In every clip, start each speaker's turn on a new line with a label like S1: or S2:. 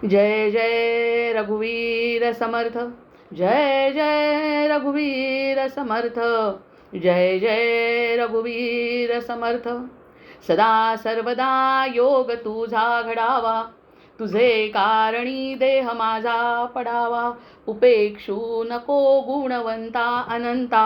S1: जय जय रघुवीर समर्थ, जय जय रघुवीर समर्थ, जय जय रघुवीर समर्थ. सदा सर्वदा योग तुझा घडावा, तुझे कारणी देह माझा पडावा. उपेक्षू नको गुणवंता अनंता,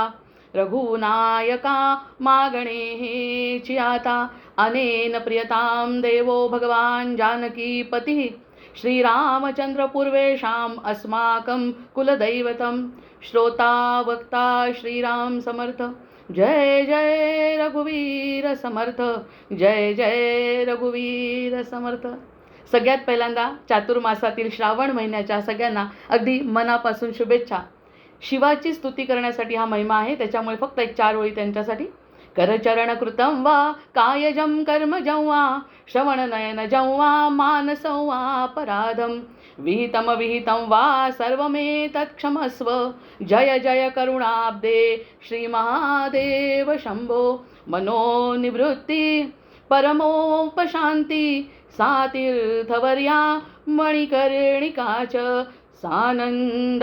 S1: रघुनायका मागणे हेची आता. अनेन प्रियताम देवो भगवान जानकीपती, श्रीरामचंद्र पूर्वेशाम अस्माकं कुलदैवतं. श्रोता वक्ता श्रीराम समर्थ, जय जय रघुवीर समर्थ, जय जय रघुवीर समर्थ. सगळ्यात पहिल्यांदा चातुर्मासातील श्रावण महिन्याच्या सगळ्यांना अगदी मनापासून शुभेच्छा. शिवाची स्तुती करण्यासाठी हा महिमा आहे, त्याच्यामुळे फक्त एक 4 ओळी त्यांच्यासाठी. करचरण कृतं वा कायजं कर्मजं वा, श्रवणनयनजं वा मानसं वा अपराधं, विहितं विहितं वा सर्वमेतत् क्षमस्व. जय जय करुणाब्दे श्रीमहादेव शंभो. मनोनिवृत्ती परमोपशांती, सा तीर्थवर्या मणिकर्णिका च. सानन्दमानन्दवने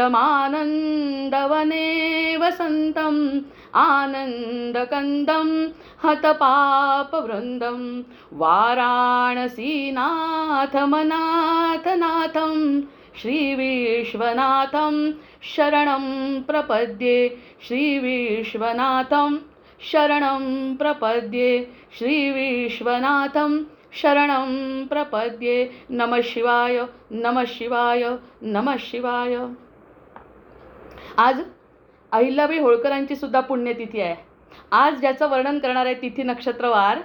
S1: वसन्तं, आनन्दकन्दं हतपापवृन्दं. वाराणसीनाथमनाथनाथं, श्रीविश्वनाथं शरणं प्रपद्ये. श्रीविश्वनाथं शरणं प्रपद्ये. श्रीविश्वनाथं शरणं प्रपद्ये. नमः शिवाय, नमः शिवाय, नमः शिवाय. आज अहिल्याबाई होळकरांची सुद्धा पुण्यतिथी आहे. आज ज्याचं वर्णन करणार आहे तिथी नक्षत्रवार,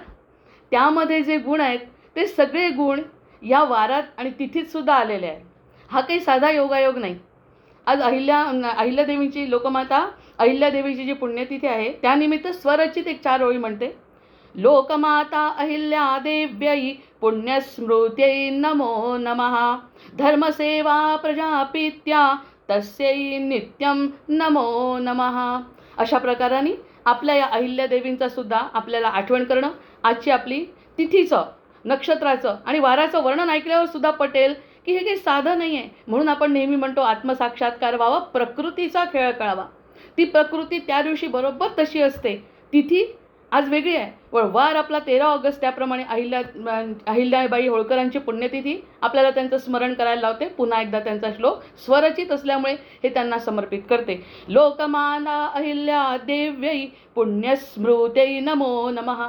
S1: त्यामध्ये जे गुण आहेत ते सगळे गुण या वारात आणि तिथीत सुद्धा आलेले आहेत. हा काही साधा योगायोग नाही. आज अहिल्यादेवीची, लोकमाता अहिल्यादेवीची जी पुण्यतिथी आहे त्यानिमित्त स्वरचित एक 4 ओळी म्हणते. लोकमाता अहिल्या देव्यै पुण्यस्मृत्यै नमो नमः. धर्मसेवा प्रजापित्या तस्यै नित्यं नमो नमः. अशा प्रकाराने आपल्या या अहिल्यादेवींचा सुद्धा आपल्याला आठवण करणं, आजची आपली तिथीचं, नक्षत्राचं आणि वाराचं वर्णन ऐकल्यावर सुद्धा पटेल की हे काही साधं नाही आहे. म्हणून आपण नेहमी म्हणतो आत्मसाक्षात्कार व्हावा, प्रकृतीचा खेळ कळावा. ती प्रकृती त्या दिवशी बरोबर तशी असते. तिथी आज वेगळी आहे, पण वार आपला 13 ऑगस्ट, त्याप्रमाणे अहिल्याबाई होळकरांची पुण्यतिथी आपल्याला त्यांचं स्मरण करायला लावते. पुन्हा एकदा त्यांचा श्लोक स्वरचित असल्यामुळे हे त्यांना समर्पित करते. लोकमाता अहिल्या देव्यै पुण्यस्मृत्यै नमो नमः.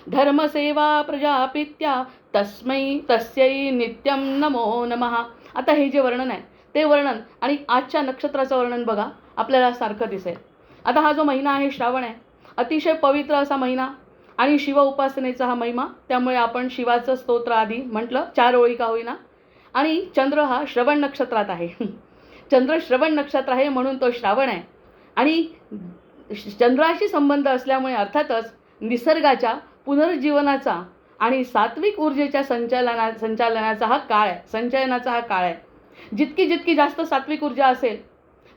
S1: धर्मसेवा प्रजापित्या तस्यै नित्यं नमो नमः. आता हे जे वर्णन आहे ते वर्णन आणि आजच्या नक्षत्राचं वर्णन बघा, आपल्याला सारखं दिसेल. आता हा जो महिना आहे श्रावण आहे, अतिशय पवित्र असा महिना आणि शिव उपासनेचा हा महिमा. त्यामुळे आपण शिवाचं स्तोत्र आधी म्हटलं, 4 ओळी का होईना. आणि चंद्र हा श्रवण नक्षत्रात आहे. चंद्र श्रवण नक्षत्र आहे म्हणून तो श्रावण आहे. आणि चंद्राशी संबंध असल्यामुळे अर्थातच निसर्गाच्या पुनर्जीवनाचा आणि सात्विक ऊर्जेच्या संचालनाचा हा काळ आहे, संचयनाचा हा काळ आहे. जितकी जास्त सात्विक ऊर्जा असेल,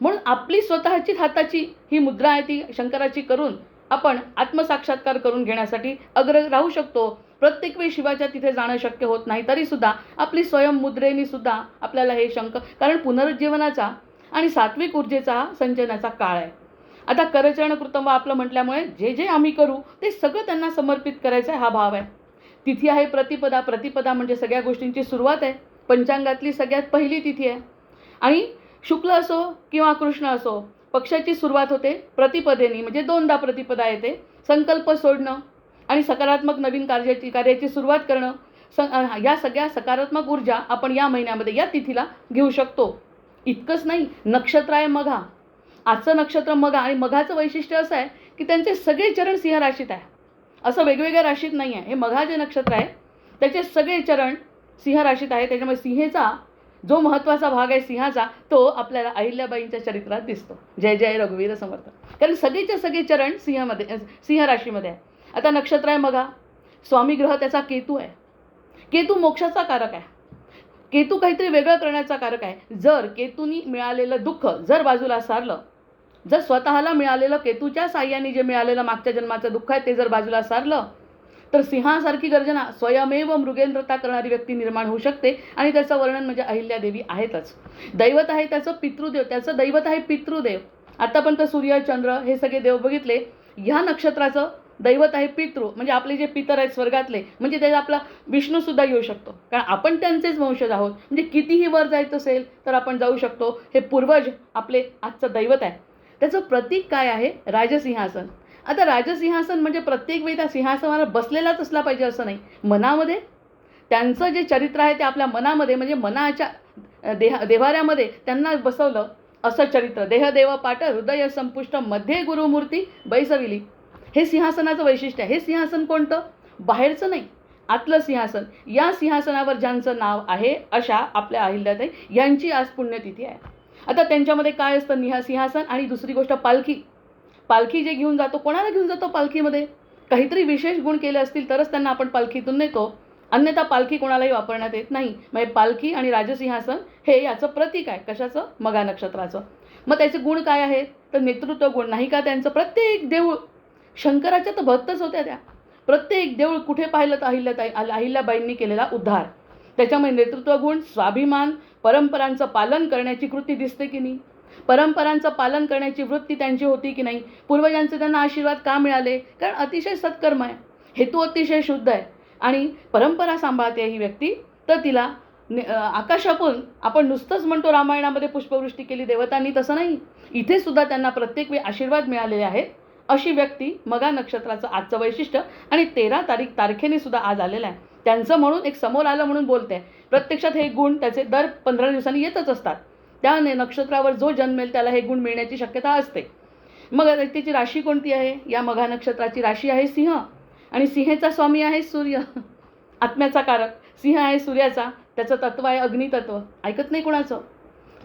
S1: म्हणून आपली स्वतःची हाताची ही मुद्रा आहे ती शंकराची करून आपण आत्मसाक्षात्कार करून घेण्यासाठी अग्र राहू शकतो. प्रत्येक वेळी शिवाच्या तिथे जाणं शक्य होत नाही, तरीसुद्धा आपली स्वयंमुद्रेनी सुद्धा आपल्याला हे कारण पुनरुज्जीवनाचा आणि सात्विक ऊर्जेचा हा संचयनाचा काळ आहे. आता करचरण कृतम आपलं म्हटल्यामुळे जे जे आम्ही करू ते सगळं त्यांना समर्पित करायचं आहे, हा भाव आहे. तिथी आहे प्रतिपदा. प्रतिपदा म्हणजे सगळ्या गोष्टींची सुरुवात आहे. पंचांगातली सगळ्यात पहिली तिथी आहे. आणि शुक्ल असो किंवा कृष्ण असो, पक्षाची सुरुवात होते प्रतिपदेनी, म्हणजे 2दा प्रतिपदा येते. संकल्प सोडणं आणि सकारात्मक नवीन कार्याची सुरुवात करणं, या सगळ्या सकारात्मक ऊर्जा आपण या महिन्यामध्ये या तिथीला घेऊ शकतो. इतकंच नाही, नक्षत्र आहे मघा. आजचं नक्षत्र मघा आणि मघाचं वैशिष्ट्य असं आहे की त्यांचे सगळे चरण सिंह राशीत आहे. असं वेगवेगळ्या राशीत नाही आहे. हे मघा जे नक्षत्र आहे त्याचे सगळे चरण सिंह राशीत आहे. त्याच्यामुळे सिंहेचा जो महत्त्वाचा भाग आहे सिंहाचा, तो आपल्याला अहिल्याबाईंच्या चरित्रात दिसतो. जय जय रघुवीर समर्थ. कारण सगळेचे सगळे चरण सिंह राशीमध्ये आहे. आता नक्षत्र आहे मघा. स्वामी ग्रह त्याचा केतू आहे. केतू मोक्षाचा कारक आहे. केतू काहीतरी वेगळं करण्याचा कारक आहे. जर केतूनी मिळालेलं दुःख जर बाजूला सारलं, जर स्वतःला मिळालेलं केतूच्या साह्याने जे मिळालेलं मागच्या जन्माचं दुःख आहे ते जर बाजूला सारलं, तर सिंहासारखी गर्जना स्वयमेव मृगेंद्रता करणारी व्यक्ती निर्माण होऊ शकते. आणि त्याचं वर्णन म्हणजे अहिल्यादेवी आहेतच. दैवत आहे त्याचं पितृदेव, त्याचं दैवत आहे पितृदेव. आतापर्यंत सूर्य चंद्र हे सगळे देव बघितले. ह्या नक्षत्राचं दैवत आहे पितृ, म्हणजे आपले जे पितर आहेत स्वर्गातले, म्हणजे त्याचा आपला विष्णूसुद्धा येऊ शकतो, कारण आपण त्यांचेच वंशज आहोत. म्हणजे कितीही वर जायचं असेल तर आपण जाऊ शकतो. हे पूर्वज आपले आजचं दैवत आहे. त्याचं प्रतीक काय आहे? राजसिंहासन. आता राजसिंहासन म्हणजे प्रत्येक वेळी त्या सिंहासनावर बसलेलाच असला पाहिजे असं नाही. मनामध्ये त्यांचं जे चरित्र आहे ते आपल्या मनामध्ये, म्हणजे मनाच्या देव्हाऱ्यामध्ये त्यांना बसवलं असं चरित्र. देहदेव पाट हृदय संपुष्ट मध्ये गुरुमूर्ती बैसविली. हे सिंहासनाचं वैशिष्ट्य आहे. हे सिंहासन कोणतं? बाहेरचं नाही, आतलं सिंहासन. या सिंहासनावर ज्यांचं नाव आहे अशा आपल्या अहिल्याताई यांची आज पुण्यतिथी आहे. आता त्यांच्यामध्ये काय असतं? सिंहासन आणि दुसरी गोष्ट पालखी. पालखी जे घेऊन जातो, कोणाला घेऊन जातो पालखीमध्ये? काहीतरी विशेष गुण केले असतील तरच त्यांना आपण पालखीतून नेतो, अन्यथा पालखी कोणालाही वापरण्यात येत नाही. म्हणजे पालखी आणि राजसिंहासन हे याचं प्रतीक आहे. कशाचं? मघा नक्षत्राचं. मग त्याचे गुण काय आहेत? तर नेतृत्व गुण. नाही का त्यांचं प्रत्येक देऊळ, शंकराच्या तर भक्तच होत्या त्या. प्रत्येक देऊळ कुठे पाहिलं तर अहिल्याबाईंनी केलेला उद्धार. त्याच्यामुळे नेतृत्व गुण, स्वाभिमान, परंपरांचं पालन करण्याची कृती दिसते की नाही? परंपरांचं पालन करण्याची वृत्ती त्यांची होती की नाही? पूर्वजांचे त्यांना आशीर्वाद का मिळाले? कारण अतिशय सत्कर्म आहे, हेतू अतिशय शुद्ध आहे आणि परंपरा सांभाळते ही व्यक्ती. तर तिला आकाशातून आपण नुसतंच म्हणतो रामायणामध्ये पुष्पवृष्टी केली देवतांनी, तसं नाही. इथे सुद्धा त्यांना प्रत्येक वेळी आशीर्वाद मिळालेले आहेत. अशी व्यक्ती मघा नक्षत्राचं आजचं वैशिष्ट्य. आणि 13 तारखेने सुद्धा आज आलेलं आहे. त्यांचं म्हणून एक समोर आलं म्हणून बोलते. प्रत्यक्षात हे गुण त्याचे दर 15 दिवसांनी येतच असतात. त्या नक्षत्रावर जो जन्मेल त्याला हे गुण मिळण्याची शक्यता असते. मग त्याची राशी कोणती आहे? या मघा नक्षत्राची राशी आहे सिंह. आणि सिंहेचा स्वामी आहे सूर्य, आत्म्याचा कारक. सिंह आहे सूर्याचा. त्याचं तत्व आहे अग्नितत्व. ऐकत नाही कोणाचं.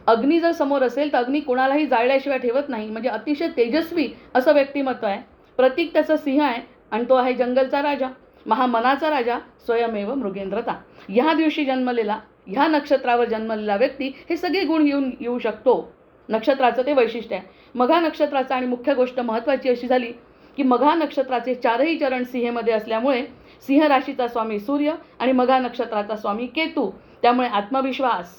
S1: अग्नी जर समोर असेल तर अग्नी कोणालाही जाळल्याशिवाय ठेवत नाही. म्हणजे अतिशय तेजस्वी असं व्यक्तिमत्व आहे. प्रतीक त्याचं सिंह आहे आणि तो आहे जंगलचा राजा, महामनाचा राजा, स्वयमेव मृगेंद्रता. ह्या दिवशी जन्मलेला, ह्या नक्षत्रावर जन्मलेला व्यक्ती हे सगळे गुण घेऊन येऊ शकतो. नक्षत्राचं ते वैशिष्ट्य आहे. मघा नक्षत्राचं. आणि मुख्य गोष्ट महत्त्वाची अशी झाली की मघा नक्षत्राचे 4ही चरण सिंहेमध्ये असल्यामुळे सिंह राशीचा स्वामी सूर्य आणि मघा नक्षत्राचा स्वामी केतू. त्यामुळे आत्मविश्वास,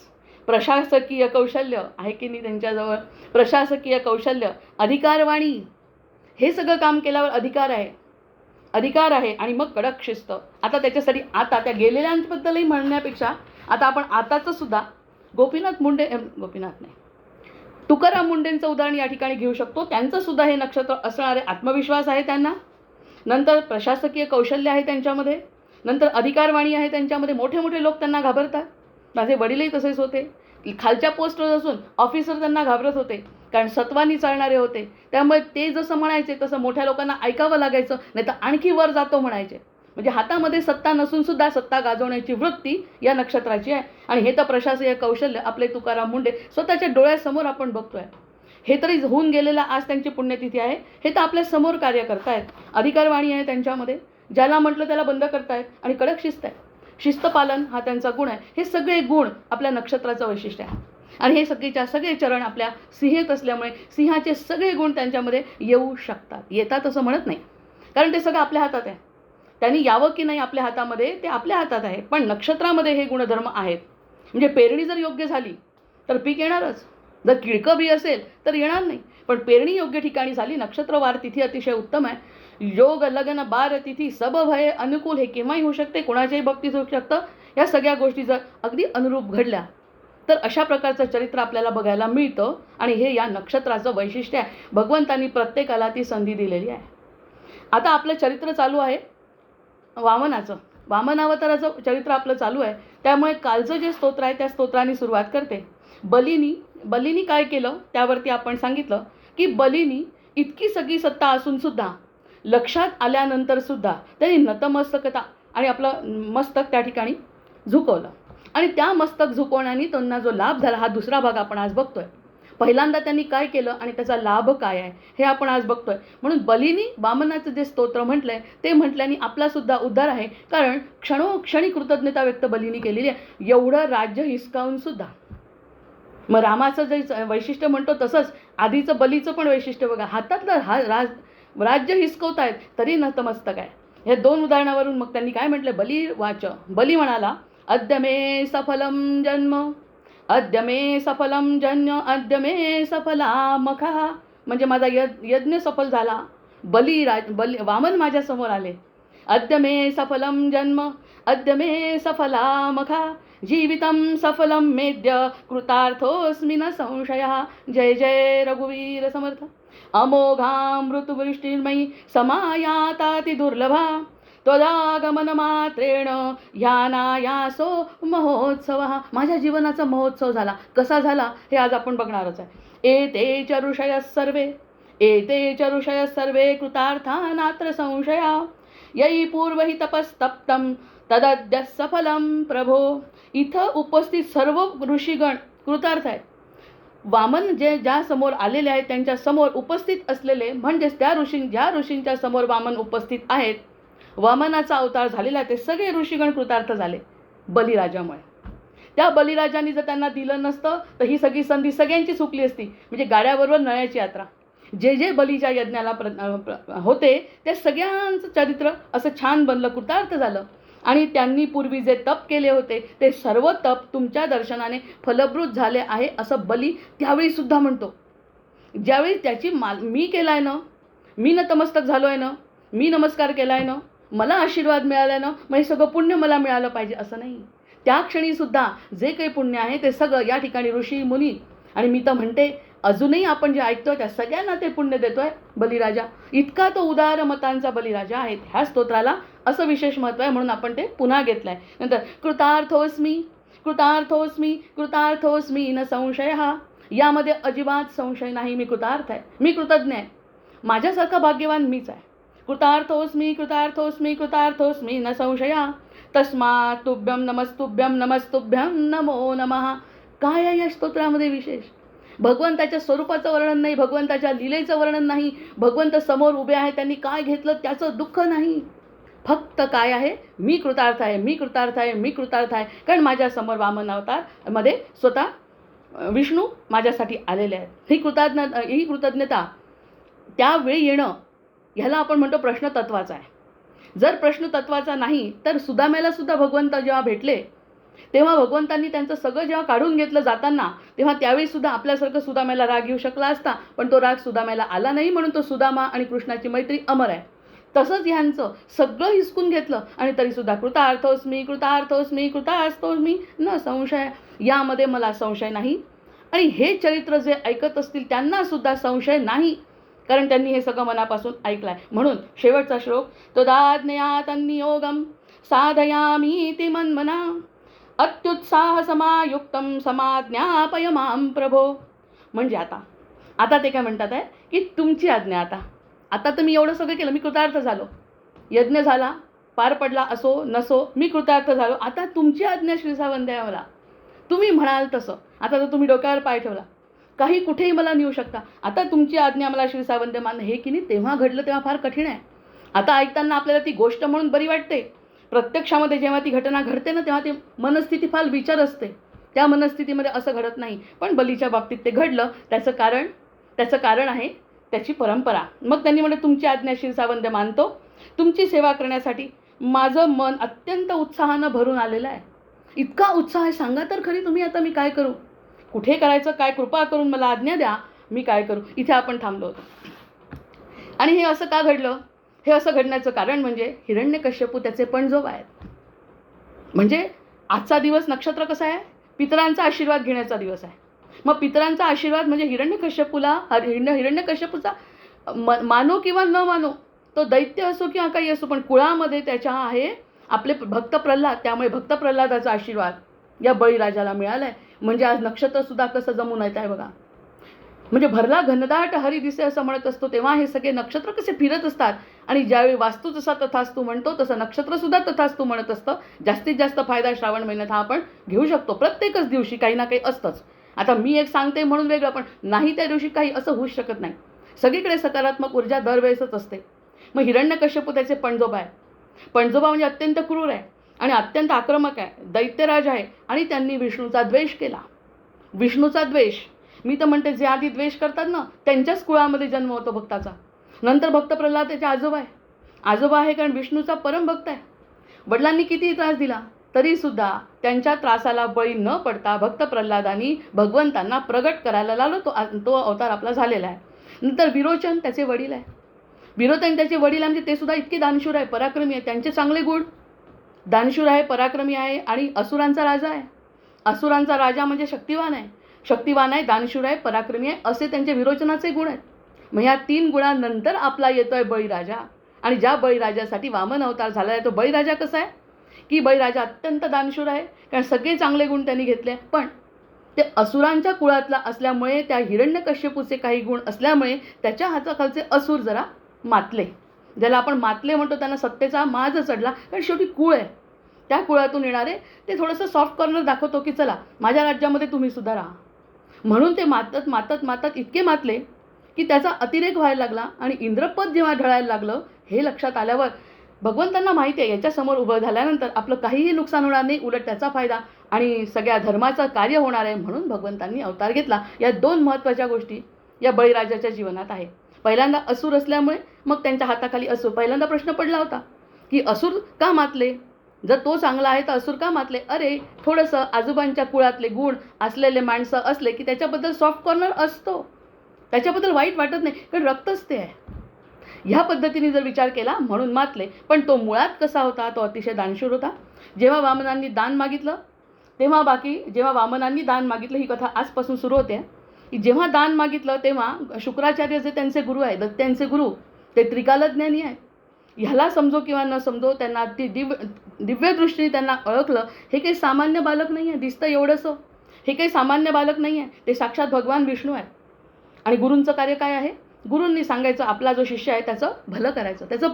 S1: प्रशासकीय कौशल्य आहे की नाही त्यांच्याजवळ, प्रशासकीय कौशल्य, अधिकारवाणी, हे सगळं काम केल्यावर अधिकार आहे आणि मग कडक शिस्त. आता त्याच्यासाठी आता त्या गेलेल्यांबद्दलही म्हणण्यापेक्षा आता आपण आताचं सुद्धा गोपीनाथ नाही, तुकाराम मुंडेंचं उदाहरण या ठिकाणी घेऊ शकतो. त्यांचं सुद्धा हे नक्षत्र असणारे आत्मविश्वास आहे त्यांना, नंतर प्रशासकीय कौशल्य आहे त्यांच्यामध्ये, नंतर अधिकारवाणी आहे त्यांच्यामध्ये. मोठे मोठे लोक त्यांना घाबरतात. माझे वडीलही तसेच होते. खालच्या पोस्टवर असून ऑफिसर त्यांना घाबरत होते, कारण सत्वानी चालणारे होते. त्यामुळे ते जसं म्हणायचे तसं मोठ्या लोकांना ऐकावं लागायचं, नाही तर आणखी वर जातो म्हणायचे. म्हणजे हातामध्ये सत्ता नसून सुद्धा सत्ता गाजवण्याची वृत्ती या नक्षत्राची आहे. आणि हे तर प्रशासकीय कौशल्य आपले तुकाराम मुंडे स्वतःच्या डोळ्यासमोर आपण बघतोय. हे तरी होऊन गेलेला आज त्यांची पुण्यतिथी आहे. हे तर आपल्या समोर कार्य करतायत. अधिकारवाणी आहे त्यांच्यामध्ये, ज्याला म्हटलं त्याला बंद करतायत. आणि कडक शिस्त आहे, शिस्तपालन हा त्यांचा गुण आहे. हे सगळे गुण आपल्या नक्षत्राचं वैशिष्ट्य आहे. आणि हे सगळे चरण आपल्या सिंहेत असल्यामुळे सिंहाचे सगळे गुण त्यांच्यामध्ये येऊ शकतात. येतात असं म्हणत नाही, कारण ते सगळं आपल्या हातात आहे. त्यांनी यावं की नाही आपल्या हातामध्ये ते आपल्या हातात आहे. पण नक्षत्रामध्ये हे गुणधर्म आहेत. म्हणजे पेरणी जर योग्य झाली तर पीक येणारच. जर किडकं बी असेल तर येणार नाही. पण पेरणी योग्य ठिकाणी झाली, नक्षत्रवार तिथी अतिशय उत्तम आहे. योग लग्न बार तिथी सब भय अनुकूल, हे केव्हाही होऊ शकते, कोणाच्याही बाबतीत होऊ शकतं. या सगळ्या गोष्टी जर अगदी अनुरूप घडल्या तर अशा प्रकारचं चरित्र आपल्याला बघायला मिळतं. आणि हे या नक्षत्राचं वैशिष्ट्य आहे. भगवंतांनी प्रत्येकाला ती संधी दिलेली आहे. आता आपलं चरित्र चालू आहे वामनाचं. वामनावताराचं चरित्र आपलं चालू आहे. त्यामुळे कालचं जे स्तोत्र आहे त्या स्तोत्राने सुरुवात करते. बलीनी काय केलं त्यावरती आपण सांगितलं की बलीनी इतकी सगळी सत्ता असून सुद्धा, लक्षात आल्यानंतर सुद्धा त्यांनी नतमस्तकता आणि आपलं मस्तक त्या ठिकाणी झुकवलं. आणि त्या मस्तक झुकवण्याने त्यांना जो लाभ झाला हा दुसरा भाग आपण आज बघतोय. पहिल्यांदा त्यांनी काय केलं आणि त्याचा लाभ काय आहे हे आपण आज बघतोय. म्हणून बलीनी वामनाचं जे स्तोत्र म्हटलंय ते म्हटल्याने आपला सुद्धा उद्धार आहे. कारण क्षणोक्षणी कृतज्ञता व्यक्त बलीनी केलेली आहे. एवढं राज्य हिसकावून सुद्धा. मग रामाचं जे वैशिष्ट्य म्हणतो तसंच आधीचं बलीचं पण वैशिष्ट्य बघा. हातातलं राज्य हिसकवतायत तरी नतमस्तक आहे. ह्या 2 उदाहरणावरून मग त्यांनी काय म्हटलं, बली वाच. बली म्हणाला, अद्य मे सफलम जन्म, अद्य मे सफलम जन्य, अद्य मे सफला मखा. म्हणजे माझा यज्ञ सफल झाला. बली वामन माझ्यासमोर आले. अद्य मे सफलम जन्म, अद्य मे सफला मखा, जीवितं सफलम मेद्य, कृतार्थोऽस्मि न संशयः. जय जय रघुवीर समर्थ. अमोघामृतवृष्टिर्मयी समायाताति दुर्लभा, त्वदागमनमात्रेण ह्यानायासो महोत्सवः. माझ्या जीवनाचा महोत्सव झाला. कसा झाला हे आज आपण बघणारच आहे. एते च ऋषयः सर्वे, एते च ऋषयः सर्वे कृतार्था नात्र संशया, ययि पूर्वहि तपस्तप्तं तदद्य सफलम प्रभो. इथं उपस्थित सर्व ऋषीगण कृतार्थ आहेत. वामन ज्या समोर आलेले आहेत त्यांच्या समोर उपस्थित असलेले, म्हणजेच ज्या ऋषींच्या समोर वामन उपस्थित आहेत, वामनाचा अवतार झालेला आहे, ते सगळे ऋषीगण कृतार्थ झाले बलिराजामुळे. त्या बलिराजांनी जर त्यांना दिलं नसतं तर ही सगळी संधी सगळ्यांची चुकली असती. म्हणजे गाड्याबरोबर नळ्याची यात्रा. जे जे बलीच्या यज्ञाला होते त्या सगळ्यांचं चरित्र असं छान बनलं, कृतार्थ झालं. आणि त्यांनी पूर्वी जे तप केले होते ते सर्व तप तुमच्या दर्शनाने फलभूत झाले आहे असं बली त्यावेळी सुद्धा म्हणतो. ज्यावेळी त्याची मी केला आहे ना, मी नतमस्तक झालो आहे ना, मी नमस्कार केला आहे ना, मला आशीर्वाद मिळाला आहे ना, मग हे सगळं पुण्य मला मिळालं पाहिजे असं नाही. त्या क्षणीसुद्धा जे काही पुण्य आहे ते सगळं या ठिकाणी ऋषी मुनी, आणि मी तर म्हणते अजूनही आपण जे ऐकतोय त्या सगळ्यांना ते पुण्य देतोय बलिराजा. इतका तो उदार मतांचा बलिराजा आहे. ह्या स्तोत्राला असं विशेष महत्त्व आहे म्हणून आपण ते पुन्हा घेतलं आहे. नंतर कृतार्थोस्मी, कृतार्थोस्मी, कृतार्थोस्मी न संशयः. यामध्ये अजिबात संशय नाही. मी कृतार्थ आहे, मी कृतज्ञ आहे. माझ्यासारखा भाग्यवान मीच आहे. कृतार्थोस्मी, कृतार्थोस्मी, कृतार्थोस्मी न संशया, तस्मात् तुभ्यं नमस्तुभ्यं, नमस्तुभ्यं नमो नमः. काय आहे या स्तोत्रामध्ये विशेष? भगवंताच्या स्वरूपाचं वर्णन नाही, भगवंताच्या लीलेचं वर्णन नाही, भगवंत समोर उभे आहे त्यांनी काय घेतलं त्याचं दुःख नाही. फक्त काय आहे, मी कृतार्थ आहे, मी कृतार्थ आहे, मी कृतार्थ आहे. कारण माझ्यासमोर वामन अवतारमध्ये स्वतः विष्णू माझ्यासाठी आलेले आहेत. ही कृतज्ञता त्यावेळी येणं ह्याला आपण म्हणतो प्रश्नतत्वाचा आहे. जर प्रश्नतत्वाचा नाही तर सुदाम्याला सुद्धा भगवंत जेव्हा भेटले तेव्हा भगवंतांनी त्यांचं सगळं जेव्हा काढून घेतलं जाताना, तेव्हा त्यावेळी सुद्धा आपल्यासारखं सुदाम्याला राग येऊ शकला असता, पण तो राग सुदाम्याला आला नाही म्हणून तो सुदामा आणि कृष्णाची मैत्री अमर आहे. तसंच ह्यांचं सगळं हिसकून घेतलं आणि तरीसुद्धा कृतार्थोस्मी, कृतार्थोस्मी, कृतार्थोस्मी न संशय. यामध्ये मला संशय नाही. आणि हे चरित्र जे ऐकत असतील त्यांनासुद्धा संशय नाही, कारण त्यांनी हे सगळं मनापासून ऐकलं आहे. म्हणून शेवटचा श्लोक, तदाज्ञयातन्नियोगम साधयामीति मन्मना, अत्युत्साह समायुक्तम समाज्ञापय मां प्रभो. म्हणजे आता ते काय म्हणतात आहे की तुमची आज्ञा. आता तर मी एवढं सगळं केलं, मी कृतार्थ झालो, यज्ञ झाला, पार पडला असो नसो, मी कृतार्थ झालो. आता तुमची आज्ञा श्रीसावंत आहे मला. तुम्ही म्हणाल तसं. आता तर तुम्ही डोक्यावर पाय ठेवला, काही कुठेही मला नेऊ शकता. आता तुमची आज्ञा मला श्रीसावंत मान्य. हे की नाही तेव्हा घडलं तेव्हा फार कठीण आहे. आता ऐकताना आपल्याला ती गोष्ट म्हणून बरी वाटते. प्रत्यक्षामध्ये जेव्हा ती घटना घडते ना तेव्हा ती मनस्थिती फार विचार असते. त्या मनस्थितीमध्ये असं घडत नाही. पण बलीच्या बाबतीत ते घडलं. त्याचं कारण आहे त्याची परंपरा. मग त्यांनी म्हटलं तुमची आज्ञा श्रीसावंत मानतो. तुमची सेवा करण्यासाठी माझं मन अत्यंत उत्साहानं भरून आलेलं आहे. इतका उत्साह आहे, सांगा तर खरी तुम्ही आता मी काय करू, कुठे करायचं, काय कृपा करून मला आज्ञा द्या, मी काय करू. इथे आपण थांबलो होतो. आणि हे असं का घडलं? हे असं घडण्याचं कारण म्हणजे हिरण्यकश्यपू त्याचे पणजोबा आहेत. म्हणजे आजचा दिवस नक्षत्र कसं आहे, पितरांचा आशीर्वाद घेण्याचा दिवस आहे. मग पितरांचा आशीर्वाद म्हणजे हिरण्यकश्यपूचा मानो किंवा न मानो, तो दैत्य असो किंवा काही असो, पण कुळामध्ये त्याच्या आहे आपले भक्त प्रल्हाद. त्यामुळे भक्त प्रल्हादाचा आशीर्वाद या बळीराजाला मिळाला आहे. म्हणजे आज नक्षत्रसुद्धा कसं जमून येत आहे बघा. म्हणजे भरला घनदाट हरी दिसे असं म्हणत असतो तेव्हा हे सगळे नक्षत्र कसे फिरत असतात. आणि ज्यावेळी वास्तू जसा तथास्तू म्हणतो तसं नक्षत्रसुद्धा तथास्तू म्हणत असतं. जास्तीत जास्त फायदा श्रावण महिन्यात हा आपण घेऊ शकतो. प्रत्येकच दिवशी काही ना काही असतंच. आता मी एक सांगते म्हणून वेगळं, पण नाही त्या दिवशी काही असं होऊच शकत नाही. सगळीकडे सकारात्मक ऊर्जा दरवेळेसच असते. मग हिरण्यकश्यपू त्याचे पणजोबा आहे. पणजोबा म्हणजे अत्यंत क्रूर आहे आणि अत्यंत आक्रमक आहे, दैत्यराज आहे. आणि त्यांनी विष्णूचा द्वेष केला. विष्णूचा द्वेष, मी तर म्हणते जे आधी द्वेष करतात ना त्यांच्याच कुळामध्ये जन्म होतो भक्ताचा. नंतर भक्त प्रल्हाद त्याचे आजोबा आहे. आजोबा आहे कारण विष्णूचा परमभक्त आहे. वडिलांनी कितीही त्रास दिला तरीसुद्धा त्यांच्या त्रासाला बळी न पडता भक्त प्रल्हादांनी भगवंतांना प्रगट करायला लावलं. तो अवतार आपला झालेला आहे. नंतर विरोचन त्याचे वडील आहे. विरोचन त्याचे वडील म्हणजे ते सुद्धा इतके दानशूर आहे, पराक्रमी आहे. त्यांचे चांगले गुण, दानशूर आहे, पराक्रमी आहे आणि असुरांचा राजा आहे. असुरांचा राजा म्हणजे शक्तिवान आहे. शक्तिवान आहे, दानशूर आहे, पराक्रमी आहे, असे त्यांचे विरोचनाचे गुण आहेत. मग ह्या 3 गुणांनंतर आपला येतोय बळीराजा. आणि ज्या बळीराजासाठी वामन अवतार झाला आहे तो बळीराजा कसा आहे की बळीराजा अत्यंत दानशूर आहे, कारण सगळे चांगले गुण त्यांनी घेतले. पण ते असुरांच्या कुळातला असल्यामुळे, त्या हिरण्यकश्यपूचे काही गुण असल्यामुळे त्याच्या हाताखालचे असुर जरा मातले. ज्याला आपण मातले म्हणतो, त्यांना सत्तेचा माज चढला. कारण शेवटी कुळ आहे, त्या कुळातून येणारे ते थोडंसं सॉफ्ट कॉर्नर दाखवतो की चला माझ्या राज्यामध्ये तुम्ही सुद्धा राहा. म्हणून ते मातत मातत मातत इतके मातले की त्याचा अतिरेक व्हायला लागला. आणि इंद्रपद जेव्हा ढळायला लागलं हे लक्षात आल्यावर भगवंतांना माहिती आहे याच्यासमोर उभं झाल्यानंतर आपलं काहीही नुकसान होणार नाही, उलट त्याचा फायदा आणि सगळ्या धर्माचं कार्य होणार आहे. म्हणून भगवंतांनी अवतार घेतला. या 2 महत्त्वाच्या गोष्टी या बळीराजाच्या जीवनात आहे. पहिल्यांदा असुर असल्यामुळे मग त्यांच्या हाताखाली असुर. पहिल्यांदा प्रश्न पडला होता की असुर का मातले, जर तो चांगला आहे तर असुर का मातले. अरे थोडंसं आजोबांच्या कुळातले गुण असलेले माणसं असले की त्याच्याबद्दल सॉफ्ट कॉर्नर असतो, त्याच्याबद्दल वाईट वाटत नाही, कारण रक्तच ते आहे. ह्या पद्धतीने जर विचार केला म्हणून मातले. पण तो मुळात कसा होता, तो अतिशय दानशूर होता. जेव्हा वामनांनी दान मागितलं जेव्हा वामनांनी दान मागितलं, ही कथा आजपासून सुरू होते की जेव्हा दान मागितलं तेव्हा शुक्राचार्य जे त्यांचे गुरु आहे, दत्त्यांचे गुरु, ते त्रिकालज्ञानी आहेत. ह्याला समजो किंवा न समजो, त्यांना ती दिव्य दृष्टीने त्यांना ओळखलं हे काही सामान्य बालक नाही आहे. दिसतं एवढंसं, हे काही सामान्य बालक नाही आहे, ते साक्षात भगवान विष्णू आहेत. आणि गुरूंचं कार्य काय आहे, गुरूंनी सांगायचं आपला जो शिष्य आहे त्याचं भलं करायचं. त्याचं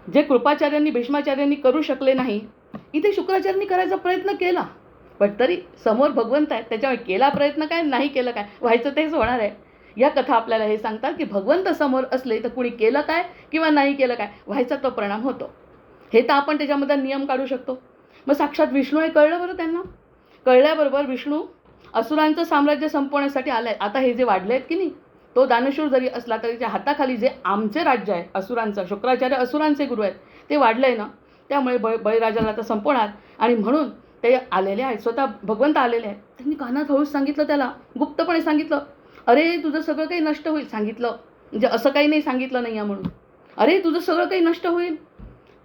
S1: जे कृपाचार्यांनी भीष्माचार्यांनी करू शकले नाही, इथे शुक्राचार्यांनी करायचा प्रयत्न केला. पण तरी समोर भगवंत आहेत, त्याच्यामुळे केला प्रयत्न काय, नाही केलं काय, व्हायचं तेच होणार आहे. या कथा आपल्याला हे सांगतात की भगवंत समोर असले तर कुणी केलं काय किंवा नाही केलं काय, व्हायचा तो परिणाम होतो. हे तर आपण त्याच्यामध्ये नियम काढू शकतो. मग साक्षात विष्णू हे कळलं बरं त्यांना. कळल्याबरोबर विष्णू असुरांचं साम्राज्य संपवण्यासाठी आलं आहे. आता हे जे वाढले आहेत की नाही, तो दानशूर जरी असला तरी त्या हाताखाली जे आमचे राज्य आहे असुरांचं, शुक्राचार्य असुरांचे गुरु आहेत, ते वाढलं आहे ना, त्यामुळे बळीराजाला आता संपवणार. आणि म्हणून ते आलेले आहेत, स्वतः भगवंत आलेले आहेत. त्यांनी कानात हळूच सांगितलं, त्याला गुप्तपणे सांगितलं, अरे तुझं सगळं काही नष्ट होईल. सांगितलं म्हणजे असं काही नाही सांगितलं नाही आहे म्हणून, अरे तुझं सगळं काही नष्ट होईल.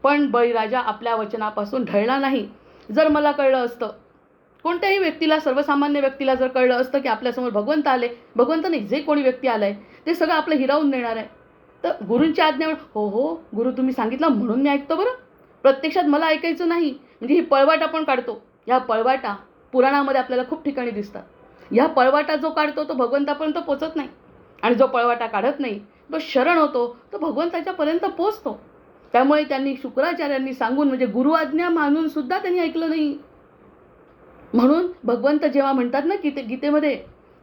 S1: पण बळीराजा आपल्या वचनापासून ढळला नाही. जर मला कळलं असतं, कोणत्याही व्यक्तीला, सर्वसामान्य व्यक्तीला जर कळलं असतं की आपल्यासमोर भगवंत आले, भगवंत नाही जे कोणी व्यक्ती आलं आहे ते सगळं आपलं हिरावून नेणार आहे, तर गुरूंच्या आज्ञेवर हो गुरु तुम्ही सांगितलं म्हणून मी ऐकतो बरं, प्रत्यक्षात मला ऐकायचं नाही. म्हणजे ही पळवाट आपण काढतो. ह्या पळवाटा पुराणामध्ये आपल्याला खूप ठिकाणी दिसतात. ह्या पळवाटा जो काढतो तो भगवंतापर्यंत पोचत नाही, आणि जो पळवाटा काढत नाही तो शरण होतो, तो भगवंताच्यापर्यंत पोचतो. त्यामुळे त्यांनी शुक्राचार्यांनी सांगून, म्हणजे गुरु आज्ञा मानून सुद्धा त्यांनी ऐकलं नाही. म्हणून भगवंत जेव्हा म्हणतात ना गीतेमध्ये